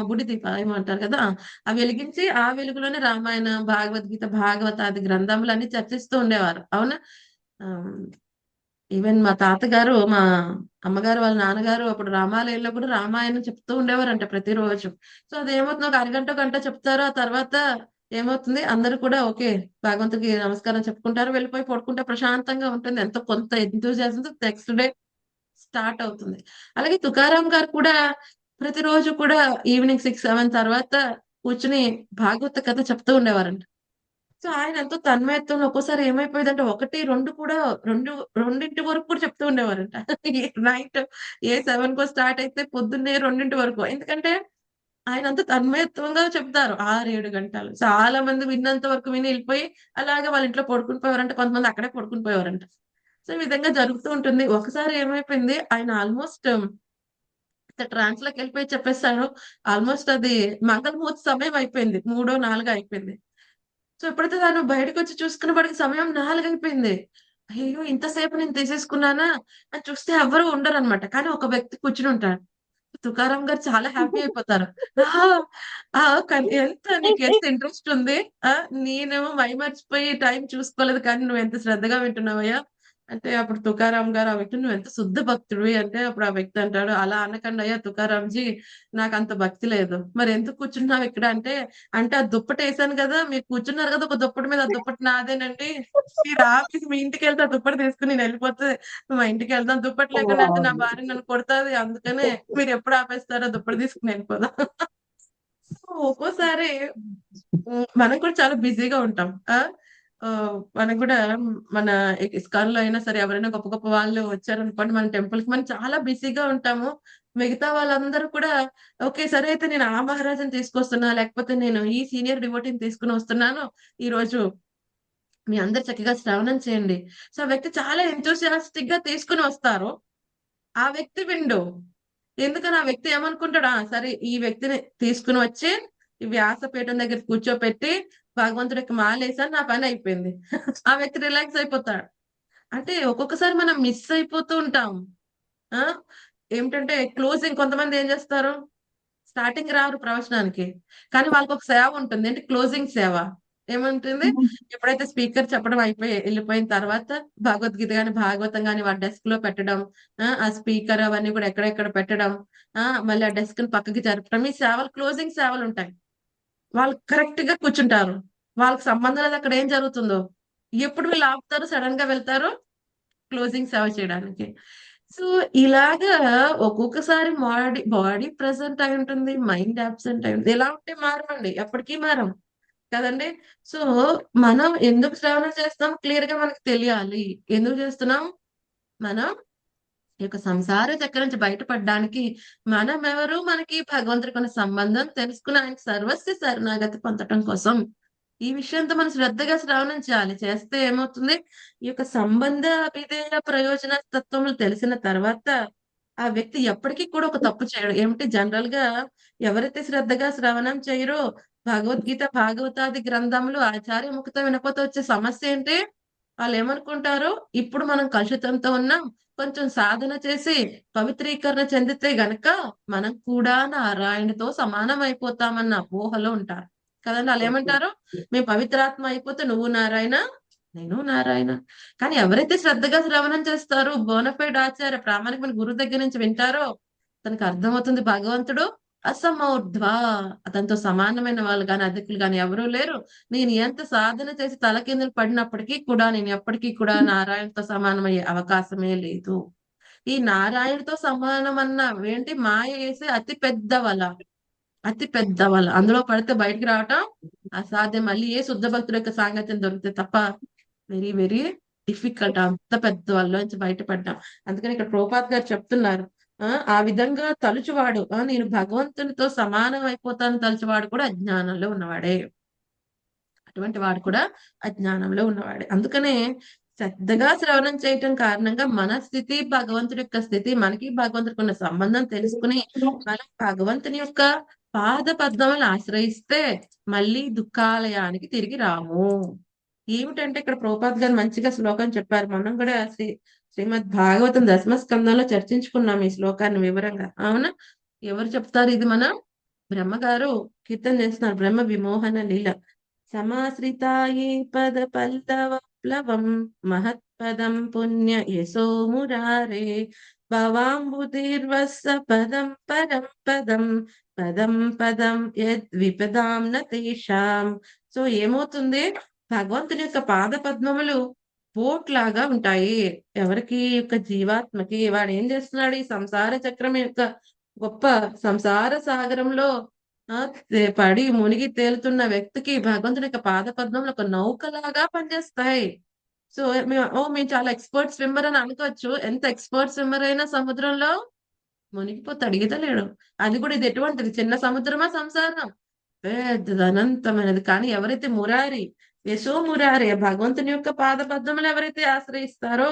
బుడి దీపాలు ఏమంటారు కదా, అవి వెలిగించి ఆ వెలుగులోనే రామాయణ, భగవద్గీత, భాగవతాది గ్రంథములన్నీ చర్చిస్తూ ఉండేవారు. అవునా, ఈవెన్ మా తాతగారు, మా అమ్మగారు వాళ్ళ నాన్నగారు అప్పుడు రామాలయంలో కూడా రామాయణం చెప్తూ ఉండేవారంట ప్రతిరోజు. సో అదేమవుతుంది, ఒక అరగంట గంట చెప్తారు, ఆ తర్వాత ఏమవుతుంది, అందరూ కూడా ఓకే భగవంతుడికి నమస్కారం చెప్పుకుంటారు, వెళ్ళిపోయి పడుకుంటే ప్రశాంతంగా ఉంటుంది. ఎంతో కొంత ఎంతూజియాజంతో నెక్స్ట్ డే స్టార్ట్ అవుతుంది. అలాగే తుకారాం గారు కూడా ప్రతిరోజు కూడా ఈవినింగ్ 6-7 తర్వాత కూర్చుని భాగవత కథ చెప్తూ ఉండేవారంట. సో ఆయన ఎంతో తన్మయత్వంలో ఒక్కోసారి ఏమైపోయేదంటే 1, 2 కూడా, రెండింటి వరకు కూడా చెప్తూ ఉండేవారంట. నైట్ 7 స్టార్ట్ అయితే పొద్దున్నే 2 వరకు. ఎందుకంటే ఆయన అంత తన్మయత్వంగా చెప్తారు 6-7 గంటలు. చాలా మంది విన్నంత వరకు విని వెళ్ళిపోయి అలాగే వాళ్ళ ఇంట్లో పడుకుని పోయేవారంట. కొంతమంది అక్కడే పడుకుని పోయేవారంట. సో, ఈ విధంగా జరుగుతూ ఉంటుంది. ఒకసారి ఏమైపోయింది ఆయన ఆల్మోస్ట్ ట్రాన్స్ లోకెళ్ళిపోయి చెప్పేసాడు. ఆల్మోస్ట్ అది మంగళముహూర్త సమయం అయిపోయింది. 3, 4 అయిపోయింది. సో, ఎప్పుడైతే తను బయటకొచ్చి చూసుకునేప్పటికి సమయం 4 అయిపోయింది. అయ్యయ్యో! ఇంతసేపు నేను తీసేసుకున్నానా అని చూస్తే ఎవ్వరు ఉండరనమాట. కానీ ఒక వ్యక్తి కూర్చునుంటాడు. తుకారాం గారు చాలా హ్యాపీ అయిపోతారు. ఆహా! ఆ! కానీ నీకెంత ఇంట్రెస్ట్ ఉంది. నేనేమో మైమర్చిపోయి టైం చూసుకోలేదు కానీ నువ్వెంత శ్రద్ధగా వింటున్నావయ్యా! అంటే అప్పుడు తుకారాం గారు ఆ వ్యక్తిని "నువ్వెంత శుద్ధ భక్తుడివి" అంటే అప్పుడు ఆ వ్యక్తి అంటాడు, "అలా అనకండయ్యా తుకారాంజీ నాకంత భక్తి లేదు. మరెందుకు కూర్చుంటున్నావు ఇక్కడ" అంటే, "అంటే ఆ దుప్పటేసాను గదా! మీరు కూర్చున్నారు గదా! ఒక దుప్పటి మీద ఆ దుప్పటి నాదేనండి. మీరు ఆఫీస్ మీ ఇంటికెళ్తే ఆ దుప్పటి తీసుకొని నేనెళ్ళిపోతే మా ఇంటికెళ్దాం. దుప్పటి లేకుండా ఎళ్తే నా భార్య నన్ను కొడతాది. అందుకనే మీరెప్పుడు ఆపేస్తారో దుప్పటి తీసుకొని ఎళ్ళిపోదాం." సో, ఒక్కోసారి మనం కూడా చాలా బిజీగా ఉంటాం. మనం కూడా మన ఇస్కాన్‌లో అయినా సరే ఎవరైనా గొప్ప గొప్ప వాళ్ళు వచ్చారనుకోండి మన టెంపుల్‌కి మనం చాలా బిజీగా ఉంటాము. మిగతా వాళ్ళందరూ కూడా ఓకే. సరే అయితే నేను ఆ మహారాజుని తీసుకొస్తున్నా, లేకపోతే నేను ఈ సీనియర్ డివోటీని తీసుకొని వస్తున్నాను. ఈరోజు మీ అందరూ చక్కగా శ్రవణం చేయండి. సో, ఆ వ్యక్తి చాలా ఎంతూసియాస్టిక్‌గా తీసుకొని వస్తారు. ఆ వ్యక్తి వినడు. ఎందుకని ఆ వ్యక్తి ఏమనుకుంటాడు, సరే ఈ వ్యక్తిని తీసుకొని వచ్చి ఈ వ్యాసపీఠం దగ్గర కూర్చోపెట్టి భగవంతుడికి మాలేసాను నా పని అయిపోయింది. ఆ వ్యక్తి రిలాక్స్ అయిపోతాడు. అంటే ఒక్కొక్కసారి మనం మిస్ అయిపోతూ ఉంటాం. ఆ! ఏమిటంటే క్లోజింగ్ కొంతమంది ఏం చేస్తారు? స్టార్టింగ్ రారు ప్రవచనానికి. కానీ వాళ్ళకొక సేవ ఉంటుంది. ఏంటి క్లోజింగ్ సేవ. ఏముంటుంది? ఎప్పుడైతే స్పీకర్ చెప్పడం అయిపోయి ఎళ్ళిపోయిన తర్వాత భగవద్గీత గాని, భాగవతం గాని వాళ్ళ డెస్క్‌లో పెట్టడం. ఆ స్పీకర్ అవన్నీ కూడా ఎక్కడెక్కడ పెట్టడం. మళ్ళీ ఆ డెస్క్‌ని పక్కకి జరపడం. ఈ సేవలు క్లోజింగ్ సేవలుంటాయి. వాళ్ళు కరెక్ట్‌గా కూర్చుంటారు. వాళ్ళకి సంబంధం లేదు అక్కడ ఏం జరుగుతుందో. ఎప్పుడు వీళ్ళు ఆపుతారు, సడెన్‌గా వెళ్తారు క్లోజింగ్ సేవ చేయడానికి. సో, ఇలాగా ఒక్కొక్కసారి బాడీ ప్రెజెంట్ అయుంటుంది. మైండ్ అబ్సెంట్ అయుంటుంది. ఇలా ఉంటే మారమండి. ఎప్పటికి మారం. కదండీ! సో, మనం ఎందుకు శ్రవణం చేస్తాం క్లియర్‌గా మనకు తెలియాలి. ఎందుకు చేస్తున్నాం? మనం ఈ యొక్క సంసార చక్రం నుంచి బయటపడడానికి మనమెవరు, మనకి భగవంతుడికున్న సంబంధం తెలుసుకొని ఆయనకి సర్వస్వ శరణాగతి పొందటం కోసం. ఈ విషయంతో మనం శ్రద్ధగా శ్రవణం చేయాలి. చేస్తే ఏమవుతుంది? ఈ యొక్క సంబంధ విధేయ ప్రయోజన తత్వములు తెలిసిన తర్వాత ఆ వ్యక్తి ఎప్పటికి కూడా ఒక తప్పు చేయడు. ఏమిటి జనరల్‌గా ఎవరైతే శ్రద్ధగా శ్రవణం చేయరో భగవద్గీత, భాగవతాది గ్రంథములు ఆచార్య ముఖత వినకపోతే వచ్చే సమస్య ఏంటి? వాళ్ళేమనుకుంటారు, ఇప్పుడు మనం కలుషితంతో ఉన్నాం. కొంచెం సాధన చేసి పవిత్రీకరణ చెందితే గనక మనం కూడా నారాయణుడితో సమానం అయిపోతామన్న అపోహలో ఉంటారు. కదండీ! ఆళ్ళేమంటారు? మేము పవిత్రాత్మ అయిపోతే నువ్వు నారాయణ, నేను నారాయణ. కానీ ఎవరైతే శ్రద్ధగా శ్రవణం చేస్తారో, బోనఫైడ్ ఆచార్య ప్రామాణికమైన గురువు దగ్గర నుంచి వింటారో, తనకు అర్థమవుతుంది భగవంతుడు అసమౌర్ధ్వ. అతనితో సమానమైన వాళ్ళు గాని, అధికులు గాని ఎవరు లేరు. నేను ఎంత సాధన చేసి తలకిందులు పడినప్పటికీ కూడా నేను ఎప్పటికీ కూడా నారాయణతో సమానమయ్యే అవకాశమే లేదు. ఈ నారాయణుడితో సమానం అన్న ఏంటి మాయ ఏసే అతి పెద్ద వల. అతి పెద్ద వల. అందులో పడితే బయటికి రావటం అసాధ్యం. మళ్ళీ ఏ శుద్ధ భక్తుడి యొక్క సాంగత్యం దొరికితే తప్ప వెరీ, వెరీ డిఫికల్ట్. అంత పెద్ద వలలోంచి బయటపడ్డాం. అందుకని ఇక్కడ ప్రభుపాద్ గారు చెప్తున్నారు. ఆ విధంగా తలుచువాడు నేను భగవంతునితో సమానం అయిపోతాను తలుచువాడు కూడా అజ్ఞానంలో ఉన్నవాడే. అటువంటి వాడు కూడా అజ్ఞానంలో ఉన్నవాడే. అందుకనే శ్రద్ధగా శ్రవణం చేయటం కారణంగా మన స్థితి, భగవంతుడి యొక్క స్థితి, మనకి భగవంతుడికి ఉన్న సంబంధం తెలుసుకొని, మనం భగవంతుని యొక్క పాద పద్మములను ఆశ్రయిస్తే మళ్ళీ దుఃఖాలయానికి తిరిగి రాము. ఏమిటంటే ఇక్కడ ప్రభుపాద్ గారు మంచిగా శ్లోకం చెప్పారు. మనం కూడా శ్రీమద్ భాగవతం దశమ స్కందంలో చర్చించుకున్నాం ఈ శ్లోకాన్ని వివరంగా. అవునా? ఎవరు చెప్తారు ఇది మనం? బ్రహ్మగారు కీర్తన చేస్తున్నారు. బ్రహ్మ విమోహన లీల. సమాశ్రితాయే పద పల్లవ మహత్పదం పుణ్య యశో మురారే భవాంబుధిర్వస్స పదం పరం పదం పదం పదం యద్విపదాం నతేషాం. సో ఏమవుతుంది? భగవంతుని యొక్క పాద పద్మములు పోట్లాగా ఉంటాయి. ఎవరికి యొక్క జీవాత్మకి వాడు ఏం చేస్తున్నాడు? ఈ సంసార చక్రం యొక్క గొప్ప సంసార సాగరంలో పడి మునిగి తేలుతున్న వ్యక్తికి భగవంతుని యొక్క పాద పద్మములు ఒక నౌకలాగా పనిచేస్తాయి. సో మేము చాలా ఎక్స్‌పర్ట్ స్విమ్మర్ అని అనుకోవచ్చు. ఎంత ఎక్స్‌పర్ట్ స్విమ్మర్ అయినా సముద్రంలో మునిగిపోతాడు, ఈదలేడు. అది కూడా ఇది ఎటువంటిది, చిన్న సముద్రమా సంసారం, పెద్దది, అనంతమైనది. కానీ ఎవరైతే మురారి, యశో మురారి, భగవంతుని యొక్క పాద పద్మములు ఎవరైతే ఆశ్రయిస్తారో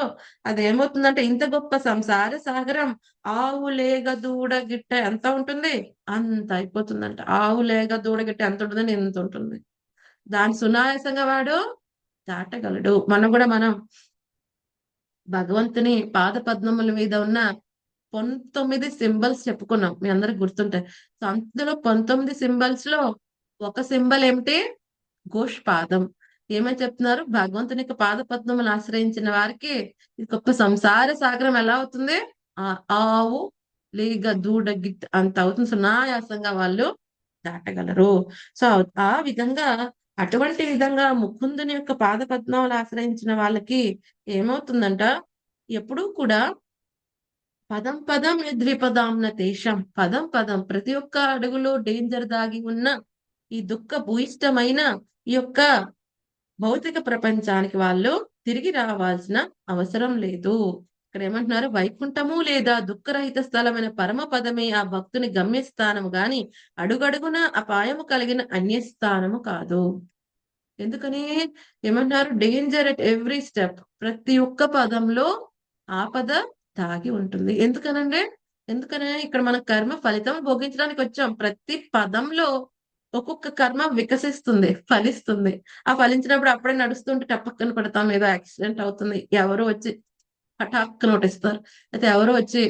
అదేమవుతుందంటే ఇంత గొప్ప సంసార సాగరం ఆవు లేగ దూడ గిట్ట ఎంత ఉంటుంది అంత అయిపోతుందంట. ఆవు లేగ దూడ గిట్ట ఎంత ఉంటుందని ఎంత ఉంటుంది. దాని సునాయాసంగా వాడు దాటగలడు. మనం భగవంతుని పాద పద్మముల మీద ఉన్న 19 సింబల్స్ చెప్పుకున్నాం, మీ అందరికి గుర్తుంటాయి. సో అందులో 19 సింబల్స్ లో ఒక సింబల్ ఏమిటి, ఘోష్ పాదం. ఏమని చెప్తున్నారు, భగవంతుని యొక్క పాద పద్మములు ఆశ్రయించిన వారికి ఈ గొప్ప సంసార సాగరం ఎలా అవుతుంది, ఆ ఆవు లేగ దూడ గిట్ అంత అవుతుంది, సునాయాసంగా వాళ్ళు దాటగలరు. సో ఆ విధంగా, అటువంటి విధంగా ముకుందుని యొక్క పాద పద్మములు ఆశ్రయించిన వాళ్ళకి ఏమవుతుందంట, ఎప్పుడూ కూడా పదం పదం ద్విపదాంన తేషం, పదం పదం ప్రతి ఒక్క అడుగులో డేంజర్ దాగి ఉన్న ఈ దుఃఖ భూయిష్టమైన ఈ యొక్క భౌతిక ప్రపంచానికి వాళ్ళు తిరిగి రావాల్సిన అవసరం లేదు. ఇక్కడ ఏమంటున్నారు, వైకుంఠము లేదా దుఃఖరహిత స్థలమైన పరమ పదమే ఆ భక్తుని గమ్యస్థానము గాని అడుగడుగున అపాయము కలిగిన అన్యస్థానము కాదు. ఎందుకని ఏమంటున్నారు, డేంజర్ ఎట్ ఎవ్రీ స్టెప్, ప్రతి ఒక్క పదంలో ఆపద దాగి ఉంటుంది. ఎందుకనే ఇక్కడ మన కర్మ ఫలితం భోగించడానికి వచ్చాం. ప్రతి పదంలో ఒక్కొక్క కర్మ వికసిస్తుంది, ఫలిస్తుంది. ఆ ఫలించినప్పుడు అప్పుడే నడుస్తుంటే టపక్కన పడతాం, ఏదో యాక్సిడెంట్ అవుతుంది, ఎవరో వచ్చి హఠాక్ నోటిస్తారు, అయితే ఎవరో వచ్చి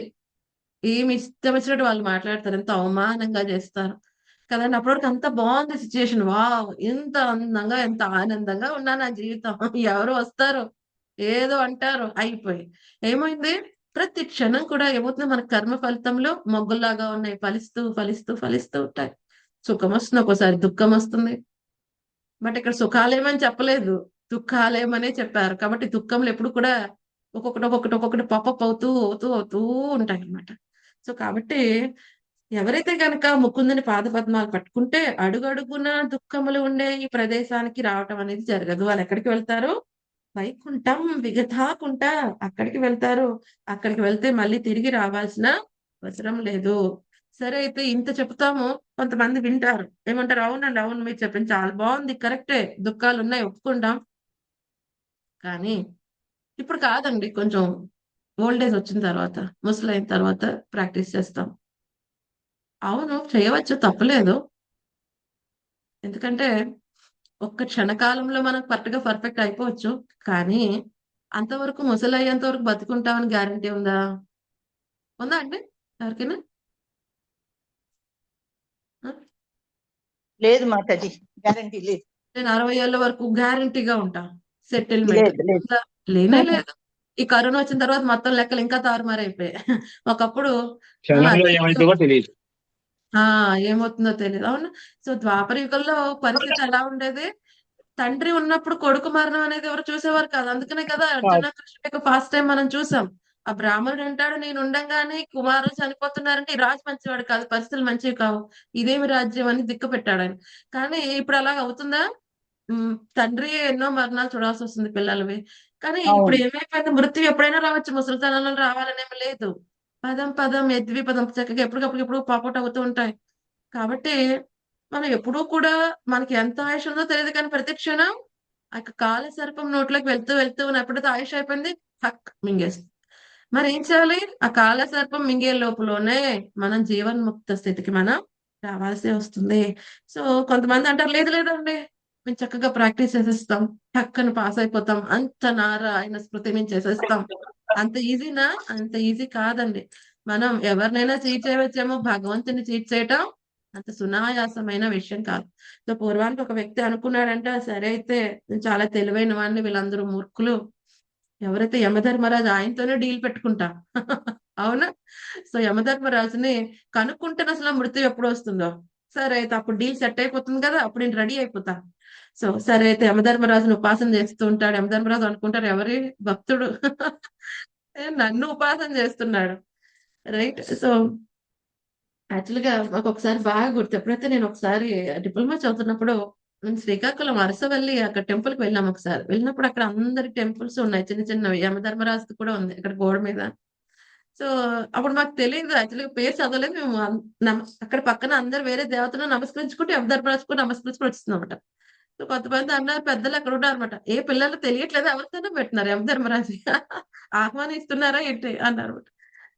ఏమి ఇష్టం వచ్చినట్టు వాళ్ళు మాట్లాడతారు, ఎంత అవమానంగా చేస్తారు కదండి. అప్పటివరకు అంత బాగుంది సిచ్యుయేషన్, వావ్ ఎంత అందంగా ఎంత ఆనందంగా ఉన్నా నా జీవితం, ఎవరు వస్తారు ఏదో అంటారు, అయిపోయి ఏమైంది. ప్రతి క్షణం కూడా ఏమవుతుంది, మన కర్మ ఫలితంలో మొగ్గులాగా ఉన్నాయి, ఫలిస్తూ ఫలిస్తూ ఫలిస్తూ ఉంటాయి. సుఖం వస్తుంది, ఒక్కోసారి దుఃఖం వస్తుంది. బట్ ఇక్కడ సుఖాలేమని చెప్పలేదు, దుఃఖాలేమనే చెప్పారు. కాబట్టి దుఃఖంలో ఎప్పుడు కూడా ఒక్కొక్కటి పాపప్ అవుతూ అవుతూ అవుతూ ఉంటాయి అన్నమాట. సో కాబట్టి ఎవరైతే గనక ముకుందుని పాద పద్మాలు పట్టుకుంటే అడుగడుగున దుఃఖములు ఉండే ఈ ప్రదేశానికి రావటం అనేది జరగదు. వాళ్ళు ఎక్కడికి వెళ్తారు, వైకుంఠం విగతాకుంట, అక్కడికి వెళ్తారు. అక్కడికి వెళ్తే మళ్ళీ తిరిగి రావాల్సిన అవసరం లేదు. సరే, అయితే ఇంత చెప్తాము, కొంతమంది వింటారు, ఏమంటారు, అవునండి అవును మీరు చెప్పింది చాలా బాగుంది, కరెక్టే, దుఃఖాలు ఉన్నాయి ఒప్పుకుంటాం, కానీ ఇప్పుడు కాదండి, కొంచెం ఓల్డేజ్ వచ్చిన తర్వాత, ముసలైన తర్వాత ప్రాక్టీస్ చేస్తాం. అవును చేయవచ్చు, తప్పలేదు. ఎందుకంటే ఒక్క క్షణకాలంలో మనం పర్ఫెక్ట్ అయిపోవచ్చు, కానీ అంతవరకు ముసలయ్యేంత వరకు బతుకుంటామని గ్యారంటీ ఉందా అండి ఎవరికైనా? లేదు మాతాజీ, గ్యారంటీ లేదు. నేను 60 ఏళ్ళ వరకు గ్యారంటీగా ఉంటా, సెటిల్మెంట్ లేదు. లేనే లేదు. ఈ కరోనా వచ్చిన తర్వాత మొత్తం లెక్కలు ఇంకా తారుమారైపోయాయి. ఒకప్పుడు క్షణంలో ఏమైతుందో తెలియదు. ఏమవుతుందో తెలియదు. అవును. సో ద్వాపర యుగంలో పరిస్థితి ఎలా ఉండేది, తండ్రి ఉన్నప్పుడు కొడుకు మరణం అనేది ఎవరు చూసేవారు కాదు. అందుకనే కదా అర్జున కృష్ణ యొక్క ఫాస్ట్ టైం మనం చూసాం. ఆ బ్రాహ్మణుడు అంటాడు, నేను ఉండంగానే కుమారులు చనిపోతున్నారంటే ఈ రాజు మంచివాడు కాదు, పరిస్థితులు మంచివి కావు, ఇదేమి రాజ్యం అని దిక్కు పెట్టాడు ఆయన. కానీ ఇప్పుడు అలాగ అవుతుందా, తండ్రి ఎన్నో మరణాలు చూడాల్సి వస్తుంది పిల్లలవి. కానీ ఇప్పుడు ఏమైపోయింది, మృత్యు ఎప్పుడైనా రావచ్చు, ముసలితనంలో రావాలనేమి లేదు. పదం పదం యద్విపదం చక్కగా ఎప్పటికప్పుడు పాపౌట్ అవుతూ ఉంటాయి. కాబట్టి మనం ఎప్పుడూ కూడా, మనకి ఎంత ఆయుష్ ఉందో తెలియదు, కానీ ప్రతి క్షణం ఆ కాల సర్పం నోట్లోకి వెళ్తూ వెళ్తూ ఎప్పుడైతే ఆయుష్ అయిపోయింది హక్ మింగేస్తుంది. మరి ఏం చేయాలి, ఆ కాల సర్పం మింగే లోపులోనే మనం జీవన్ముక్త స్థితికి మనం రావాల్సి వస్తుంది. సో కొంతమంది అంటారు, లేదు లేదండి మేము చక్కగా ప్రాక్టీస్ చేసేస్తాం, టక్కన పాస్ అయిపోతాం, అంత నారాయణ స్మృతి మేము చేసేస్తాం. అంత ఈజీనా? అంత ఈజీ కాదండి. మనం ఎవరినైనా చీట్ చేయవచ్చేమో, భగవంతుని చీట్ చేయటం అంత సునాయాసమైన విషయం కాదు. సో పూర్వానికి ఒక వ్యక్తి అనుకున్నాడంటే, సరే అయితే నేను చాలా తెలివైన వాడిని, వీళ్ళందరూ మూర్ఖులు, ఎవరైతే యమధర్మరాజు ఆయనతోనే డీల్ పెట్టుకుంటా. అవునా? సో యమధర్మరాజుని కనుక్కుంటాను అసలు మృత్యు ఎప్పుడు వస్తుందో. సరే అయితే అప్పుడు డీల్ సెట్ అయిపోతుంది కదా, అప్పుడు నేను రెడీ అయిపోతా. సో సరే అయితే యమధర్మరాజుని ఉపాసన చేస్తూ ఉంటాడు. యమధర్మరాజు అనుకుంటారు, ఎవరి భక్తుడు నన్ను ఉపాసన చేస్తున్నాడు, రైట్? సో యాక్చువల్ గా మాకు ఒకసారి బాగా గుర్తు, ఎప్పుడైతే నేను ఒకసారి డిప్లొమా చదువుతున్నప్పుడు మేము శ్రీకాకుళం అరసవల్లి అక్కడ టెంపుల్ కి వెళ్ళాం. ఒకసారి వెళ్ళినప్పుడు అక్కడ అందరి టెంపుల్స్ ఉన్నాయి, చిన్న చిన్నవి, యమధర్మరాజు కూడా ఉంది అక్కడ గోడ మీద. సో అప్పుడు మాకు తెలియదు యాక్చువల్గా పేరు చదవలేదు మేము అక్కడ పక్కన అందరు వేరే దేవతను నమస్కరించుకుంటూ యమధర్మరాజు కూడా నమస్కరించుకుని వచ్చిందన్నమాట. సో కొంతమంది అన్నారు పెద్దలు అక్కడ ఉన్నారన్నమాట. ఏ పిల్లలు తెలియట్లేదు ఎవరితోనో పెట్టినారు యమధర్మరాజు ఆహ్వానిస్తున్నారా ఏంటి అన్నారు.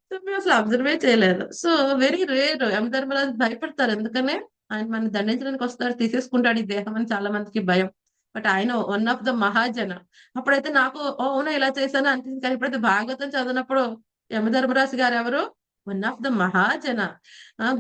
సో మేము అసలు అబ్జర్వే చేయలేదు. సో వెరీ రేర్ యమధర్మరాజు భయపడతారు. ఎందుకనే ఆయన మన దండించడానికి వస్తాడు, తీసేసుకుంటాడు ఈ దేహం అని చాలా మందికి భయం. బట్ ఆయన వన్ ఆఫ్ ద మహాజన. అప్పుడైతే నాకు "ఓ, అవునా ఇలా చేశాను అనిపించింది." కానీ ఇప్పుడైతే భాగవతం చదివినప్పుడు యమధర్మరాజు గారు ఎవరు? వన్ ఆఫ్ ద మహాజన.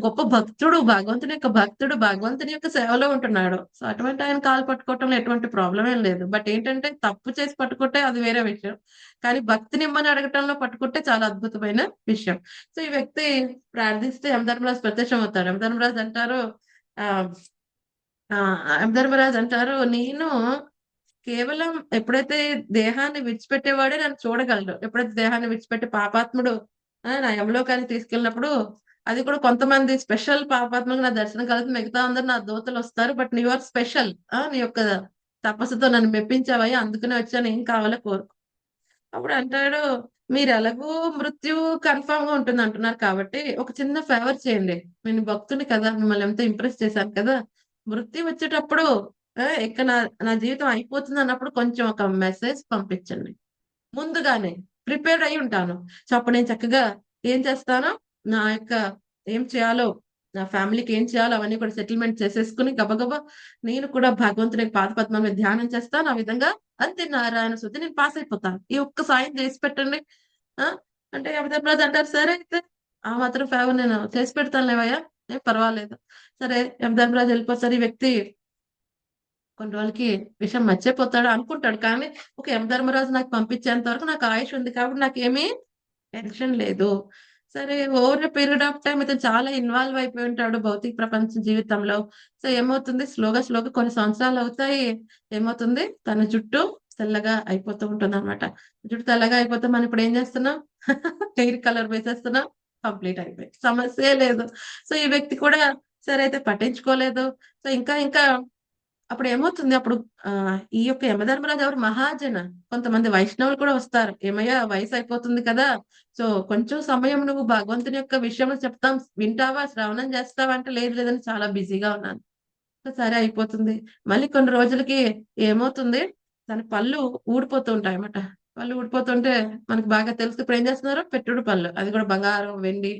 గొప్ప భక్తుడు, భగవంతుని యొక్క భక్తుడు, భగవంతుని యొక్క సేవలో ఉంటున్నాడు. సో అటువంటి ఆయన కాలు పట్టుకోవటంలో ఎటువంటి ప్రాబ్లం ఏం లేదు. బట్ ఏంటంటే తప్పు చేసి పట్టుకుంటే అది వేరే విషయం. కానీ భక్తిని ఇమ్మని అడగటంలో పట్టుకుంటే చాలా అద్భుతమైన విషయం. సో ఈ వ్యక్తి ప్రార్థిస్తే యమధర్మరాజు ప్రత్యక్షం అవుతాడు. యమధర్మరాజు అంటారు ఆ ఆ యమధర్మరాజు అంటారు, నేను కేవలం ఎప్పుడైతే దేహాన్ని విడిచిపెట్టేవాడే నన్ను చూడగలడు. ఎప్పుడైతే దేహాన్ని విడిచిపెట్టి పాపాత్ముడు నా యమలోకానికి తీసుకెళ్ళినప్పుడు, అది కూడా కొంతమంది స్పెషల్ పాపాత్మకు నా దర్శనం కలుగుతుంది. మిగతా అందరు నా దూతలు వస్తారు. బట్ నీ ఆర్ స్పెషల్. నీ యొక్క తపస్సుతో నన్ను మెప్పించావయ్యా, అందుకనే వచ్చాను, ఏం కావాలో కోరుకో. అప్పుడు అంటాడు, మీరు ఎలాగో మృత్యువు కన్ఫామ్ గా ఉంటుంది అంటున్నారు కాబట్టి ఒక చిన్న ఫేవర్ చేయండి. నేను భక్తుని కదా, మిమ్మల్ని ఎంతో ఇంప్రెస్ చేశాను కదా, మృత్యు వచ్చేటప్పుడు ఇక నా నా జీవితం అయిపోతుంది అన్నప్పుడు కొంచెం ఒక మెసేజ్ పంపించండి. ముందుగానే ప్రిపేర్డ్ అయి ఉంటాను. సో అప్పుడు నేను చక్కగా ఏం చేస్తాను, నా యొక్క ఏం చేయాలో, నా ఫ్యామిలీకి ఏం చేయాలో అవన్నీ కూడా సెటిల్మెంట్ చేసేసుకుని గబగబా నేను కూడా భగవంతుని పాదపద్మం మీద ధ్యానం చేస్తాను. ఆ విధంగా అంతే నారాయణ శుద్ధి నేను పాస్ అయిపోతాను. ఈ ఒక్క సాయం చేసి పెట్టండి అంటే యమధర్మరాజు అంటారు, సరే అయితే ఆ మాత్రం ఫేవర్ నేను చేసి పెడతాను లేవయ్యా, ఏం పర్వాలేదు. సరే యమధర్మరాజు వెళ్ళిపోతారు. ఈ వ్యక్తి కొన్ని రోజులకి విషయం మర్చిపోతాడు అనుకుంటాడు. కానీ ఒక యమధర్మరాజు నాకు పంపించేంత వరకు నాకు ఆయుష్ ఉంది కాబట్టి నాకేమీ టెన్షన్ లేదు. సరే ఓవర్ పీరియడ్ ఆఫ్ టైం అయితే చాలా ఇన్వాల్వ్ అయిపోయి ఉంటాడు భౌతిక ప్రపంచ జీవితంలో. సో ఏమవుతుంది, స్లోగా కొన్ని సంవత్సరాలు అవుతాయి. ఏమవుతుంది, తన జుట్టు తెల్లగా అయిపోతూ ఉంటుంది అనమాట. జుట్టు తెల్లగా అయిపోతే మనం ఇప్పుడు ఏం చేస్తున్నాం, హెయిర్ కలర్ వేసేస్తున్నాం, కంప్లీట్ అయిపోయి సమస్యే లేదు. సో ఈ వ్యక్తి కూడా సరే అయితే పట్టించుకోలేదు. సో ఇంకా అప్పుడు ఏమవుతుంది, అప్పుడు ఈ యొక్క యమధర్మరాజు ఎవరు, మహాజన. కొంతమంది వైష్ణవులు కూడా వస్తారు. ఏమయ్యా వయసు అయిపోతుంది కదా, సో కొంచెం సమయం నువ్వు భగవంతుని యొక్క విషయంలో చెప్తాం, వింటావా, శ్రవణం చేస్తావా అంటే లేదు లేదని చాలా బిజీగా ఉన్నాను. సో సరే అయిపోతుంది. మళ్ళీ కొన్ని రోజులకి ఏమవుతుంది, తన పళ్ళు ఊడిపోతూ ఉంటాయి అన్నమాట. పళ్ళు ఊడిపోతుంటే మనకు బాగా తెలుసు. ఇప్పుడు ఏం చేస్తున్నారు, పెట్టుడు పళ్ళు, అది కూడా బంగారం వెండి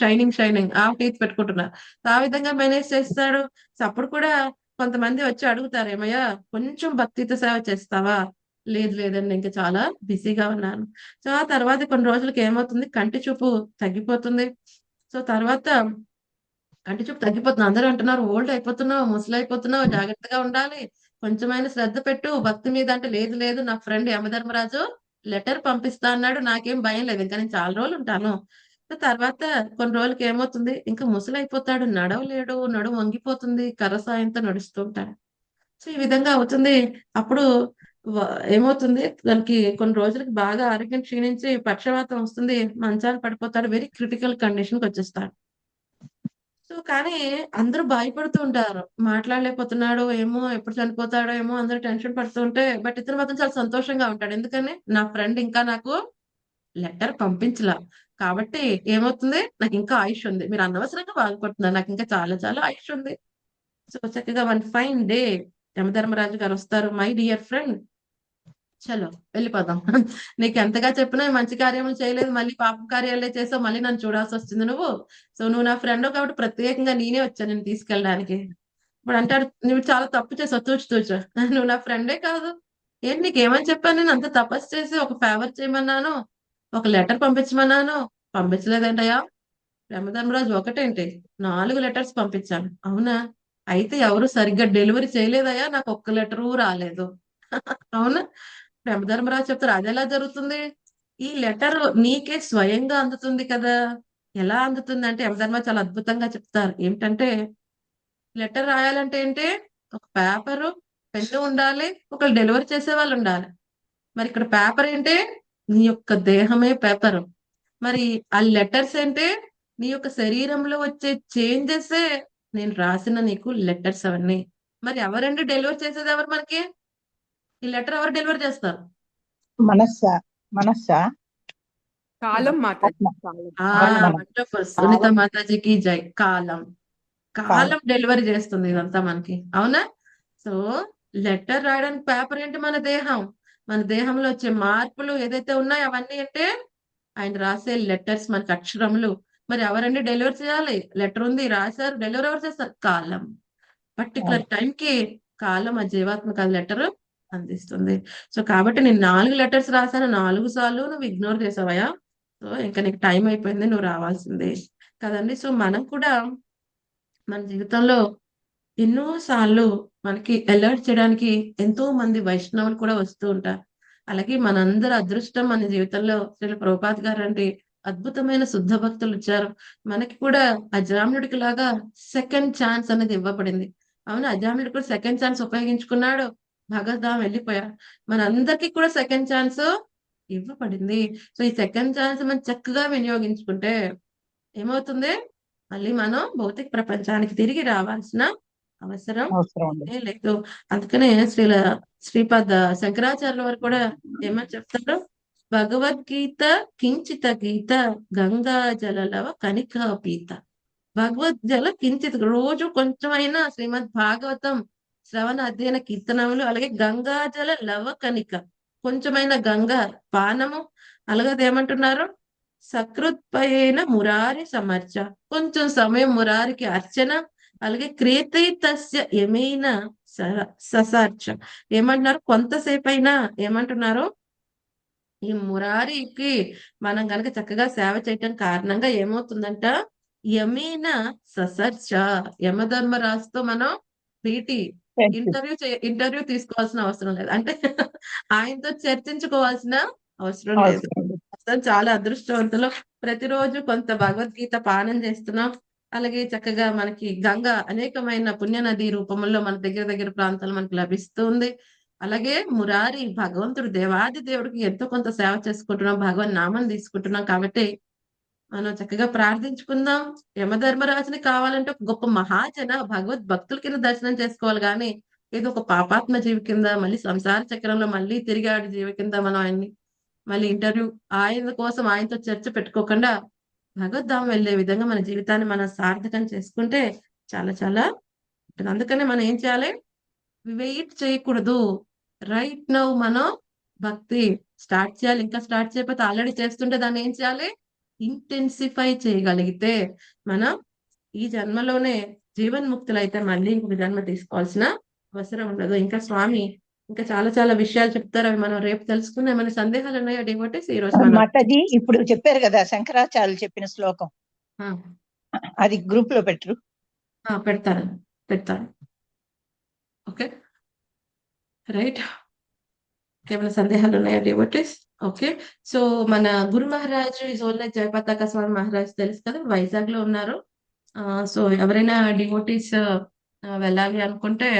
షైనింగ్ ఆ టీత్ పెట్టుకుంటున్నారు. సో ఆ విధంగా మేనేజ్ చేస్తాడు. సో అప్పుడు కూడా కొంతమంది వచ్చి అడుగుతారు, ఏమయ్యా కొంచెం భక్తితో సేవ చేస్తావా, లేదండి ఇంకా చాలా బిజీగా ఉన్నాను. సో ఆ తర్వాత కొన్ని రోజులకి ఏమవుతుంది, కంటి చూపు తగ్గిపోతుంది. సో తర్వాత కంటి చూపు తగ్గిపోతుంది. అందరూ అంటున్నారు ఓల్డ్ అయిపోతున్నావు, ముసలి అయిపోతున్నావు, జాగ్రత్తగా ఉండాలి, కొంచెమైనా శ్రద్ధ పెట్టు భక్తి మీద. అంటే లేదు నా ఫ్రెండ్ యమధర్మరాజు లెటర్ పంపిస్తా అన్నాడు, నాకేం భయం లేదు, ఇంకా నేను చాలా రోజులు ఉంటాను. తర్వాత కొన్ని రోజులకి ఏమవుతుంది, ఇంకా ముసలి అయిపోతాడు, నడవలేడు, నడుము వంగిపోతుంది, కర్ర సాయంతో నడుస్తూ ఉంటాడు. సో ఈ విధంగా అవుతుంది. అప్పుడు ఏమవుతుంది, దానికి కొన్ని రోజులకి బాగా ఆరోగ్యం క్షీణించి పక్షవాతం వస్తుంది, మంచాలు పడిపోతాడు, వెరీ క్రిటికల్ కండిషన్కి వచ్చేస్తాడు. సో కానీ అందరూ భయపడుతూ ఉంటారు, మాట్లాడలేకపోతున్నాడు ఏమో, ఎప్పుడు చనిపోతాడో ఏమో, అందరూ టెన్షన్ పడుతూ ఉంటే, బట్ ఇతను మాత్రం చాలా సంతోషంగా ఉంటాడు. ఎందుకని నా ఫ్రెండ్ ఇంకా నాకు లెటర్ పంపించలా కాబట్టి ఏమవుతుంది, నాకు ఇంకా ఆయుష్ ఉంది, మీరు అనవసరంగా బాధపడుతున్నారు, నాకు ఇంకా చాలా ఆయుష్ ఉంది. సో చక్కగా వన్ ఫైన్ డే యమధర్మరాజు గారు వస్తారు, మై డియర్ ఫ్రెండ్ చలో వెళ్ళిపోదాం, నీకు ఎంతగా చెప్పినా మంచి కార్యములు చేయలేదు, మళ్ళీ పాప కార్యాలే చేసావు, మళ్ళీ నన్ను చూడాల్సి వస్తుంది నువ్వు. సో నువ్వు నా ఫ్రెండ్ కాబట్టి ప్రత్యేకంగా నేనే వచ్చాను నేను తీసుకెళ్ళడానికి. ఇప్పుడు అంటాడు, నువ్వు చాలా తప్పు చేసావు, తూచు నువ్వు నా ఫ్రెండే కాదు, ఏంటి నీకేమని చెప్పాను, నేను అంత తపస్సు చేసి ఒక ఫేవర్ చేయమన్నాను, ఒక లెటర్ పంపించమన్నాను, పంపించలేదంటయ్యా. యమధర్మరాజు ఒకటేంటి 4 లెటర్స్ పంపించాను. అవునా, అయితే ఎవరు సరిగ్గా డెలివరీ చేయలేదయ్యా, నాకు ఒక్క లెటరు రాలేదు. అవునా, యమధర్మరాజు చెప్తారు, అది ఎలా జరుగుతుంది, ఈ లెటర్ నీకే స్వయంగా అందుతుంది కదా. ఎలా అందుతుంది అంటే యమధర్మరాజు చాలా అద్భుతంగా చెప్తారు. ఏమిటంటే లెటర్ రాయాలంటే ఏంటి, ఒక పేపరు పెన్ను ఉండాలి, ఒకళ్ళు డెలివరీ చేసే వాళ్ళు ఉండాలి. మరి ఇక్కడ పేపర్ ఏంటి, నీ యొక్క దేహమే పేపరు. మరి ఆ లెటర్స్ ఏంటి, నీ యొక్క శరీరంలో వచ్చే చేంజెస్ నేను రాసిన నీకు లెటర్స్ అవన్నీ. మరి ఎవరండి డెలివరీ చేసేది, ఎవరు మనకి ఈ లెటర్ ఎవరు డెలివరీ చేస్తారు, మనస్సా కాలం మాతాజీ. పద్మ. వండర్ఫుల్. సునీత మాతాజీకి జై. కాలం కాలం డెలివరీ చేస్తుంది ఇదంతా మనకి, అవునా? సో లెటర్ రాయడానికి పేపర్ ఏంటి? మన దేహం. మన దేహంలో వచ్చే మార్పులు ఏదైతే ఉన్నాయో అవన్నీ అంటే ఆయన రాసే లెటర్స్, మనకి అక్షరములు. మరి ఎవరండి డెలివరీ చేయాలి? లెటర్ ఉంది, రాశారు, డెలివరీ ఎవరు చేస్తారు? కాలం. పర్టికులర్ కి కాలం ఆ జీవాత్మక లెటర్ అందిస్తుంది. సో కాబట్టి నేను 4 లెటర్స్ రాశాను, 4 సార్లు నువ్వు ఇగ్నోర్ చేసావయ్యా. సో ఇంకా నీకు టైం అయిపోయింది, నువ్వు రావాల్సిందే కదండి. సో మనం కూడా మన జీవితంలో ఎన్నో సార్లు మనకి అలర్ట్ చేయడానికి ఎంతో మంది వైష్ణవులు కూడా వస్తూ ఉంటారు. అలాగే మనందరి అదృష్టం మన జీవితంలో శ్రీల ప్రభుపాద్ గారు అంటే అద్భుతమైన శుద్ధ భక్తులు వచ్చారు. మనకి కూడా అజామినుడికి లాగా సెకండ్ ఛాన్స్ అనేది ఇవ్వబడింది. అవును, అజామినుడు కూడా సెకండ్ ఛాన్స్ ఉపయోగించుకున్నాడు, భగవద్ధాం వెళ్ళిపోయాడు. మనందరికీ కూడా సెకండ్ ఛాన్స్ ఇవ్వబడింది. సో ఈ సెకండ్ ఛాన్స్ మనం చక్కగా వినియోగించుకుంటే ఏమవుతుంది? మళ్ళీ మనం భౌతిక ప్రపంచానికి తిరిగి రావాల్సిన అవసరం లేదు. అందుకనే శ్రీపాద శంకరాచార్యుల వారు కూడా ఏమని చెప్తారు? భగవద్గీత కించిత గీత గంగా జలలవ కనిక పీత. భగవద్గీత కించిత్, రోజు కొంచెమైనా శ్రీమద్ భాగవతం శ్రవణ అధ్యయన కీర్తనములు, అలాగే గంగాజల లవ కనిక, కొంచెమైన గంగా పానము, అలాగే ఏమంటున్నారు? సకృత్పయేన మురారి సమర్చ, కొంచెం సమయం మురారికి అర్చన, అలాగే క్రియతైతస్య యమేన ససార్చ. ఏమంటున్నారు? కొంతసేపు అయినా ఏమంటున్నారు? ఈ మురారికి మనం గనక చక్కగా సేవ చేయటం కారణంగా ఏమవుతుందంట? యమేన ససర్చ, యమధర్మరాజుతో మనం భేటీ, ఇంటర్వ్యూ తీసుకోవాల్సిన అవసరం లేదు. అంటే ఆయనతో చర్చించుకోవాల్సిన అవసరం లేదు. అసలు చాలా అదృష్టవంతులు. ప్రతిరోజు కొంత భగవద్గీత పానం చేస్తున్నాం. అలాగే చక్కగా మనకి గంగ అనేకమైన పుణ్యనది రూపంలో మన దగ్గర ప్రాంతాలు మనకు లభిస్తుంది. అలాగే మురారి భగవంతుడు, దేవాది దేవుడికి ఎంతో కొంత సేవ చేసుకుంటున్నాం, భగవన్ నామం తీసుకుంటున్నాం. కాబట్టి మనం చక్కగా ప్రార్థించుకుందాం. యమధర్మరాజుని కావాలంటే ఒక గొప్ప మహాజన భగవద్ భక్తుల కింద దర్శనం చేసుకోవాలి, కానీ ఏదో ఒక పాపాత్మ జీవి కింద, మళ్ళీ సంసార చక్రంలో మళ్ళీ తిరిగాడు జీవి కింద మనం ఆయన్ని మళ్ళీ ఇంటర్వ్యూ ఆయన కోసం ఆయనతో చర్చ పెట్టుకోకుండా భగవద్ధామం వెళ్లే విధంగా మన జీవితాన్ని మనం సార్థకం చేసుకుంటే చాలా చాలా ఉంటుంది. అందుకనే మనం ఏం చేయాలి? వెయిట్ చేయకూడదు. రైట్ నౌ మనం భక్తి స్టార్ట్ చేయాలి. ఇంకా స్టార్ట్ చేయకపోతే ఆల్రెడీ చేస్తుంటే దాన్ని ఏం చేయాలి? ఇంటెన్సిఫై చేయగలిగితే మనం ఈ జన్మలోనే జీవన్ముక్తులైతే మళ్ళీ ఇంకొక జన్మ తీసుకోవాల్సిన అవసరం ఉండదు. ఇంకా స్వామి ఇంకా చాలా చాలా విషయాలు చెప్తారు, అవి మనం రేపు తెలుసుకుందాం. ఏమైనా సందేహాలు ఉన్నాయో డివోటీస్? ఈ రోజు మనం మాతాజీ ఇప్పుడు చెప్పారు కదా శంకరాచార్యులు చెప్పిన శ్లోకం, అది గ్రూప్ లో పెట్టరు. పెడతాను. Okay, right. ఏమైనా సందేహాలు ఉన్నాయా డివోటీస్? ఓకే, సో మన గురు మహారాజ్ ఈజ్ ఓన్లీ జయపతాక స్వామి మహారాజ్ తెలుసు కదా, వైజాగ్ లో ఉన్నారు. సో ఎవరైనా డివోటీస్ వెళ్ళాలి అనుకుంటే